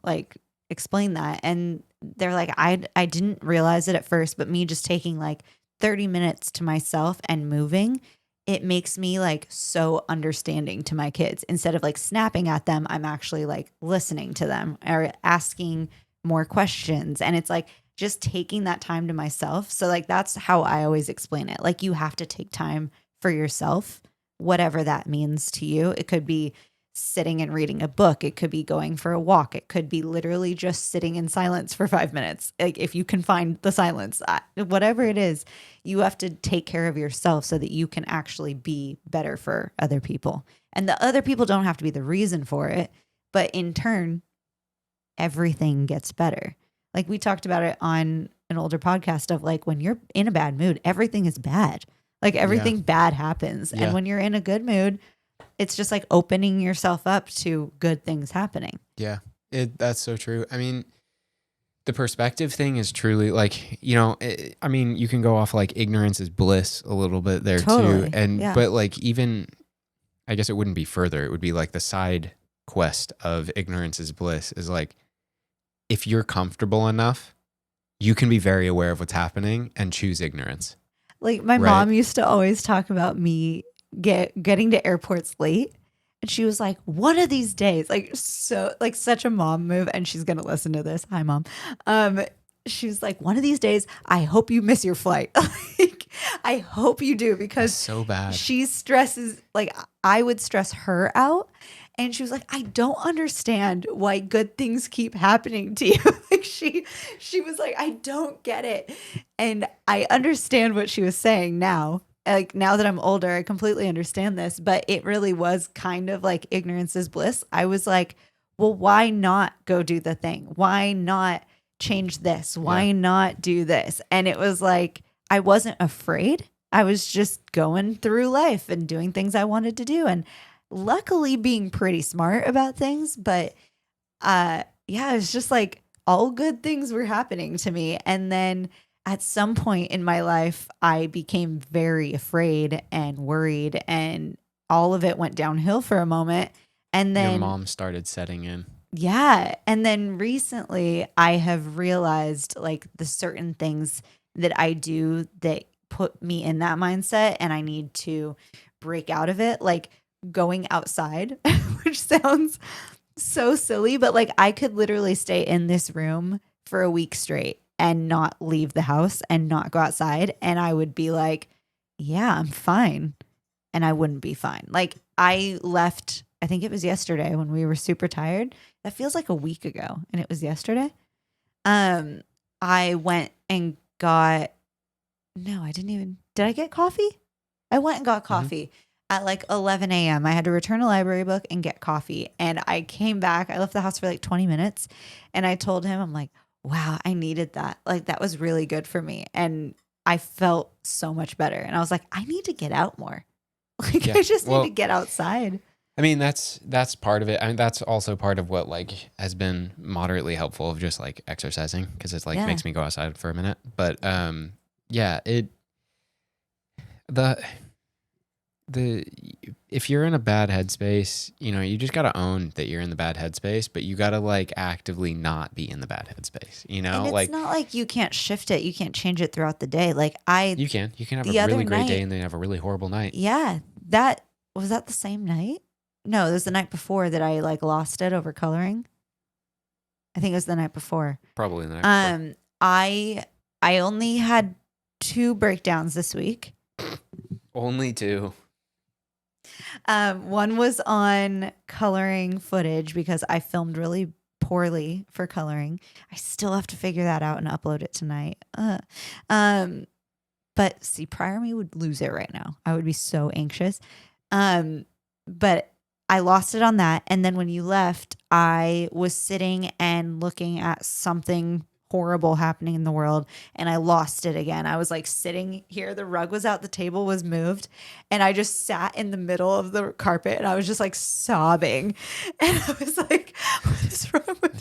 Speaker 2: like, explain that. And they're like, I didn't realize it at first, but me just taking like 30 minutes to myself and moving, it makes me like so understanding to my kids. Instead of like snapping at them, I'm actually like listening to them or asking more questions. And it's like just taking that time to myself. So like that's how I always explain it. Like, you have to take time for yourself, whatever that means to you. It could be sitting and reading a book. It could be going for a walk. It could be literally just sitting in silence for 5 minutes. Like, if you can find the silence, whatever it is, you have to take care of yourself so that you can actually be better for other people. And the other people don't have to be the reason for it, but in turn, everything gets better. Like, we talked about it on an older podcast of like, when you're in a bad mood, everything is bad. Like, everything bad happens.
Speaker 1: Yeah.
Speaker 2: And when you're in a good mood, it's just like opening yourself up to good things happening.
Speaker 1: Yeah, that's so true. I mean, the perspective thing is truly like, you know, I mean, you can go off like ignorance is bliss a little bit there
Speaker 2: Totally,
Speaker 1: too. And,
Speaker 2: yeah.
Speaker 1: but like, even, I guess it wouldn't be further. It would be like the side quest of ignorance is bliss is like, if you're comfortable enough, you can be very aware of what's happening and choose ignorance.
Speaker 2: Like, my mom used to always talk about me getting to airports late. And she was like, one of these days, like, so like such a mom move. And she's going to listen to this. Hi, Mom. She was like, one of these days, I hope you miss your flight. Like, I hope you do, because
Speaker 1: That's so bad.
Speaker 2: She stresses, like, I would stress her out. And she was like, I don't understand why good things keep happening to you. Like, she was like, I don't get it. And I understand what she was saying now. Like, now that I'm older, I completely understand this, but it really was kind of like ignorance is bliss. I was like, well, why not go do the thing? Why not change this? Why not do this? And it was like, I wasn't afraid. I was just going through life and doing things I wanted to do. And luckily being pretty smart about things. But it's just like all good things were happening to me. And then at some point in my life, I became very afraid and worried, and all of it went downhill for a moment. And then
Speaker 1: your mom started setting in.
Speaker 2: Yeah. And then recently I have realized like the certain things that I do that put me in that mindset, and I need to break out of it. Like going outside, which sounds so silly, but like I could literally stay in this room for a week straight and not leave the house and not go outside. And I would be like, yeah, I'm fine. And I wouldn't be fine. Like, I left I think it was yesterday when we were super tired. That feels like a week ago, and it was yesterday. I went and got, no, I didn't even, did I get coffee? I went and got coffee at like 11 a.m. I had to return a library book and get coffee. And I came back. I left the house for like 20 minutes. And I told him, I'm like, wow, I needed that. Like, that was really good for me. And I felt so much better. And I was like, I need to get out more. Like, I just need to get outside.
Speaker 1: I mean, that's part of it. I mean, that's also part of what like has been moderately helpful of just like exercising, because it's like makes me go outside for a minute. But yeah, the if you're in a bad headspace, you know, you just gotta own that you're in the bad headspace, but you gotta like actively not be in the bad headspace. You know,
Speaker 2: and it's
Speaker 1: like
Speaker 2: not like you can't shift it, you can't change it throughout the day. Like
Speaker 1: you can have a really great day and then have a really horrible night.
Speaker 2: Yeah, that was that the same night. No, it was the night before that I like lost it over coloring. I think it was the night before.
Speaker 1: Probably the night before.
Speaker 2: I only had 2 breakdowns this week.
Speaker 1: Only 2.
Speaker 2: One was on coloring footage because I filmed really poorly for coloring. I still have to figure that out and upload it tonight. But see, prior me would lose it right now. I would be so anxious. But I lost it on that. And then when you left, I was sitting and looking at something horrible happening in the world, and I lost it again. I was like sitting here, the rug was out, the table was moved, and I just sat in the middle of the carpet and I was just like sobbing. And I was like, what is wrong with me?
Speaker 1: I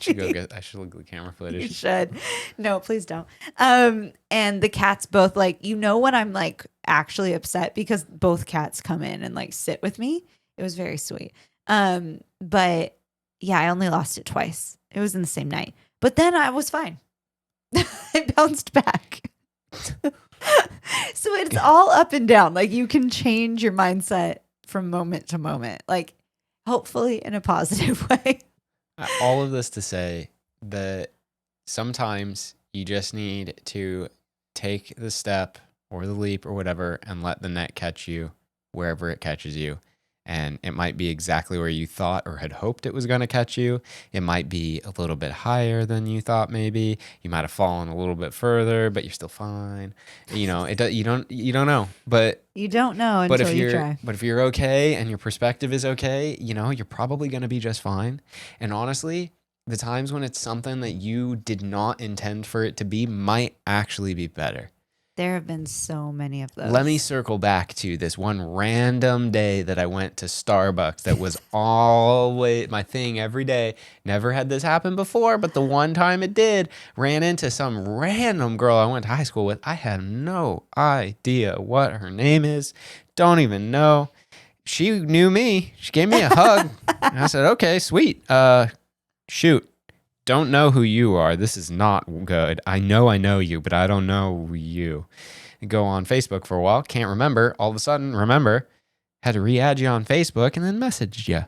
Speaker 1: should look at the camera footage.
Speaker 2: You should. No, please don't. And the cats both like, you know, when I'm like actually upset, because both cats come in and like sit with me. It was very sweet. But yeah, I only lost it twice. It was in the same night. But then I was fine. I bounced back. So it's all up and down. Like, you can change your mindset from moment to moment, like hopefully in a positive way.
Speaker 1: All of this to say that sometimes you just need to take the step or the leap or whatever and let the net catch you wherever it catches you. And it might be exactly where you thought or had hoped it was going to catch you. It might be a little bit higher than you thought. Maybe you might have fallen a little bit further, but you're still fine. You know, you don't know, but
Speaker 2: you don't know until you try.
Speaker 1: But if you're okay and your perspective is okay, you know, you're probably going to be just fine. And honestly, the times when it's something that you did not intend for it to be might actually be better.
Speaker 2: There have been so many of those.
Speaker 1: Let me circle back to this one random day that I went to Starbucks that was always my thing every day. Never had this happen before, but the one time it did, ran into some random girl I went to high school with. I had no idea what her name is. Don't even know. She knew me. She gave me a hug. And I said, okay, sweet. Shoot. Don't know who you are. This is not good. I know you, but I don't know you. Go on Facebook for a while. Can't remember. All of a sudden, remember. Had to re-add you on Facebook and then messaged you.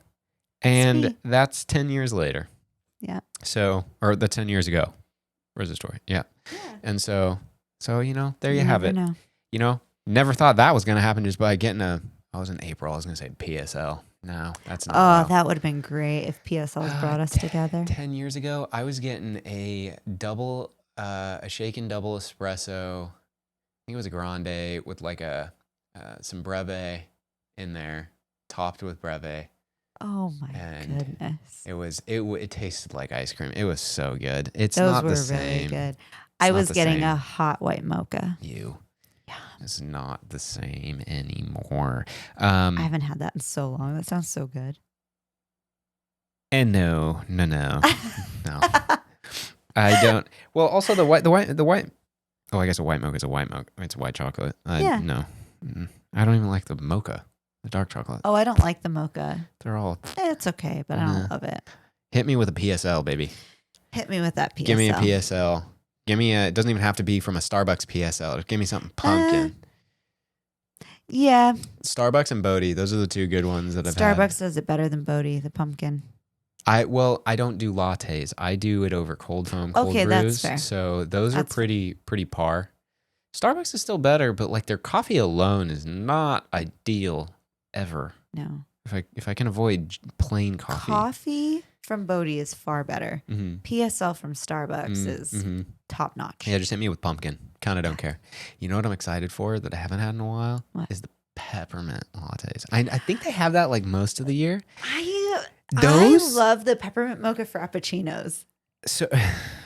Speaker 1: And that's 10 years later.
Speaker 2: Yeah.
Speaker 1: So, or the 10 years ago. Where's the story? Yeah. And so, you know, there you have it.
Speaker 2: Know.
Speaker 1: You know, never thought that was going to happen just by getting I was in April. I was going to say PSL. No, that's not.
Speaker 2: Oh, that would have been great if PSLs brought us together.
Speaker 1: 10 years ago, I was getting a shaken double espresso. I think it was a grande with like some breve in there, topped with breve.
Speaker 2: Oh my goodness!
Speaker 1: It tasted like ice cream. It was so good. It's
Speaker 2: Those
Speaker 1: not
Speaker 2: were
Speaker 1: the same.
Speaker 2: Really good. I was getting a hot white mocha.
Speaker 1: Yeah, it's not the same anymore. I
Speaker 2: haven't had that in so long. That sounds so good.
Speaker 1: And no. I don't. Well, also the white. Oh, I guess a white mocha is a white mocha. It's a white chocolate. No, I don't even like the mocha, the dark chocolate.
Speaker 2: Oh, I don't like the mocha.
Speaker 1: They're all.
Speaker 2: It's okay, but I don't love it.
Speaker 1: Hit me with a PSL, baby.
Speaker 2: Hit me with that PSL.
Speaker 1: Give me a PSL. Give me it doesn't even have to be from a Starbucks PSL. Just give me something pumpkin.
Speaker 2: Yeah.
Speaker 1: Starbucks and Bodhi, those are the 2 good ones that I've had.
Speaker 2: Starbucks does it better than Bodhi, the pumpkin.
Speaker 1: I don't do lattes. I do it over cold foam, cold brews.
Speaker 2: That's fair.
Speaker 1: So those are pretty par. Starbucks is still better, but like their coffee alone is not ideal ever.
Speaker 2: No.
Speaker 1: If I can avoid plain coffee.
Speaker 2: Coffee from Bodhi is far better.
Speaker 1: Mm-hmm.
Speaker 2: PSL from Starbucks is top notch.
Speaker 1: Yeah, just hit me with pumpkin. Kind of don't care. You know what I'm excited for that I haven't had in a while?
Speaker 2: What?
Speaker 1: Is the peppermint lattes. I think they have that like most of the year.
Speaker 2: I
Speaker 1: Those?
Speaker 2: love the peppermint mocha frappuccinos.
Speaker 1: So,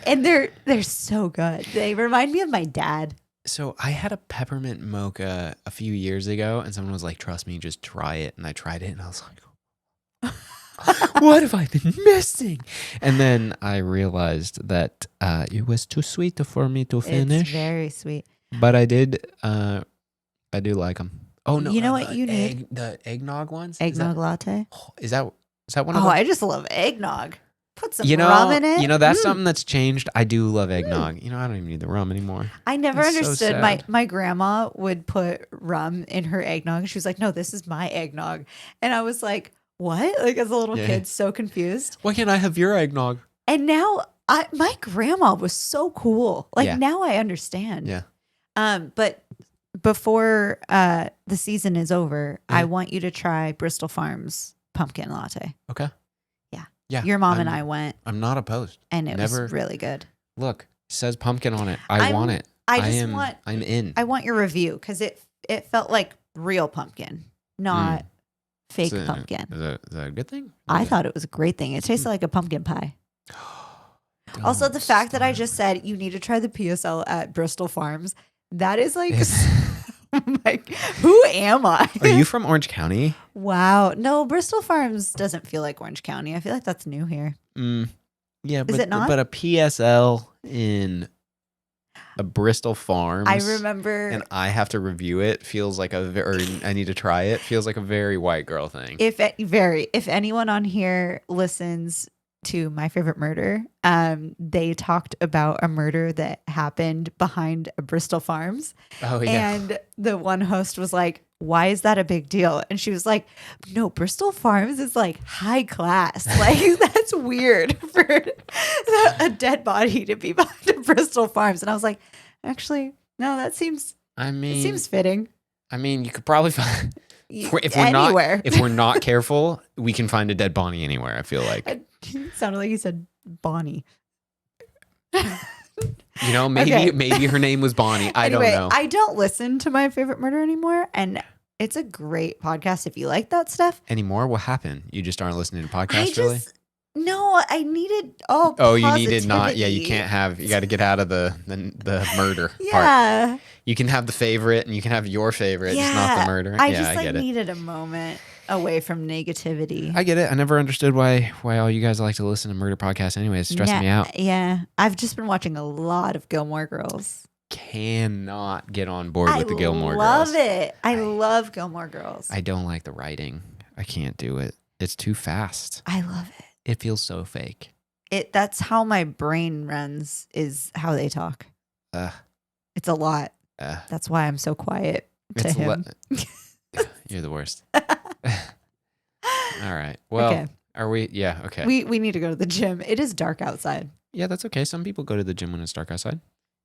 Speaker 2: And they're so good. They remind me of my dad.
Speaker 1: so I had a peppermint mocha a few years ago, and someone was like, "Trust me, just try it." And I tried it, and I was like, "What have I been missing?" And then I realized that it was too sweet for me to finish.
Speaker 2: It's very sweet.
Speaker 1: But I do like them. Oh no!
Speaker 2: You know what you need?
Speaker 1: The eggnog ones.
Speaker 2: Eggnog latte.
Speaker 1: Is that one of them?
Speaker 2: I just love eggnog. Put some
Speaker 1: You know,
Speaker 2: rum in it.
Speaker 1: You know, that's something that's changed. I do love eggnog. You know, I don't even need the rum anymore.
Speaker 2: I never
Speaker 1: It's so
Speaker 2: understood.
Speaker 1: sad.
Speaker 2: My grandma would put rum in her eggnog. She was like, "No, this is my eggnog," and I was like, "What?" Like as a little kid, so confused.
Speaker 1: Why can't I have your eggnog?
Speaker 2: And now, my grandma was so cool. Like now, I understand.
Speaker 1: Yeah.
Speaker 2: But before the season is over, I want you to try Bristol Farms pumpkin latte.
Speaker 1: Okay. Yeah.
Speaker 2: Your mom and I went.
Speaker 1: I'm not opposed.
Speaker 2: And it was really good.
Speaker 1: Look, it says pumpkin on it. I want it. I'm in.
Speaker 2: I want your review because it felt like real pumpkin, not fake pumpkin.
Speaker 1: Is that a good thing?
Speaker 2: I thought it was a great thing. It tasted like a pumpkin pie. Also, the fact that I just said you need to try the PSL at Bristol Farms, that is like, I'm like, who am I?
Speaker 1: Are you from Orange County?
Speaker 2: Wow. No, Bristol Farms doesn't feel like Orange County. I feel like that's new here.
Speaker 1: Yeah,
Speaker 2: is it not?
Speaker 1: But a PSL in a Bristol Farms.
Speaker 2: I remember.
Speaker 1: And I have to review it. Feels like I need to try it. Feels like a very white girl thing.
Speaker 2: If anyone on here listens to My Favorite Murder, they talked about a murder that happened behind a Bristol Farms.
Speaker 1: Oh yeah.
Speaker 2: And the one host was like, "Why is that a big deal?" And she was like, "No, Bristol Farms is like high class. Like that's weird for a dead body to be behind a Bristol Farms." And I was like, "Actually, no, it seems fitting."
Speaker 1: I mean, you could probably find if we're not careful, we can find a dead Bonnie anywhere. I feel like
Speaker 2: it sounded like you said Bonnie.
Speaker 1: You know, maybe her name was Bonnie. I don't know.
Speaker 2: I don't listen to My Favorite Murder anymore, and it's a great podcast if you like that stuff.
Speaker 1: Anymore? What happened? You just aren't listening to podcasts, really?
Speaker 2: No, I needed
Speaker 1: you needed not. Yeah, you can't have. You got to get out of the murder
Speaker 2: part.
Speaker 1: You can have the favorite, and you can have your favorite, just not the murder.
Speaker 2: I just needed a moment away from negativity.
Speaker 1: I get it. I never understood why all you guys like to listen to murder podcasts anyway. It's stressing me out.
Speaker 2: Yeah. I've just been watching a lot of Gilmore Girls.
Speaker 1: Cannot get on board with the Gilmore Girls.
Speaker 2: I love it. I love Gilmore Girls.
Speaker 1: I don't like the writing. I can't do it. It's too fast.
Speaker 2: I love it.
Speaker 1: It feels so fake.
Speaker 2: That's how my brain runs, is how they talk. It's a lot. That's why I'm so quiet to him.
Speaker 1: You're the worst. All right. Well, okay. Are we? Yeah. Okay.
Speaker 2: We need to go to the gym. It is dark outside.
Speaker 1: Yeah, that's okay. Some people go to the gym when it's dark outside.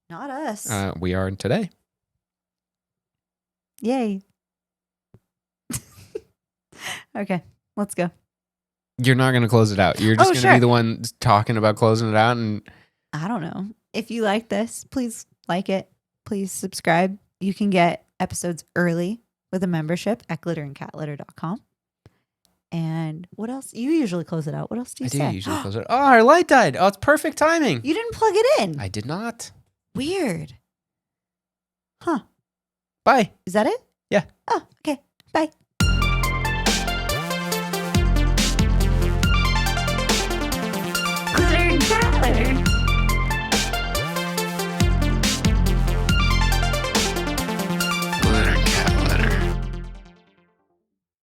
Speaker 2: Not us.
Speaker 1: We are today.
Speaker 2: Yay. Okay, let's go.
Speaker 1: You're not going to close it out. You're just going to be the one talking about closing it out. And
Speaker 2: I don't know. If you like this, please like it. Please subscribe. You can get episodes early with a membership at glitteringcatlitter.com. And what else? You usually close it out. What else do you say? I do
Speaker 1: usually close it out. Oh, our light died. Oh, it's perfect timing.
Speaker 2: You didn't plug it in.
Speaker 1: I did not.
Speaker 2: Weird. Huh.
Speaker 1: Bye.
Speaker 2: Is that it?
Speaker 1: Yeah.
Speaker 2: Oh, okay. Bye.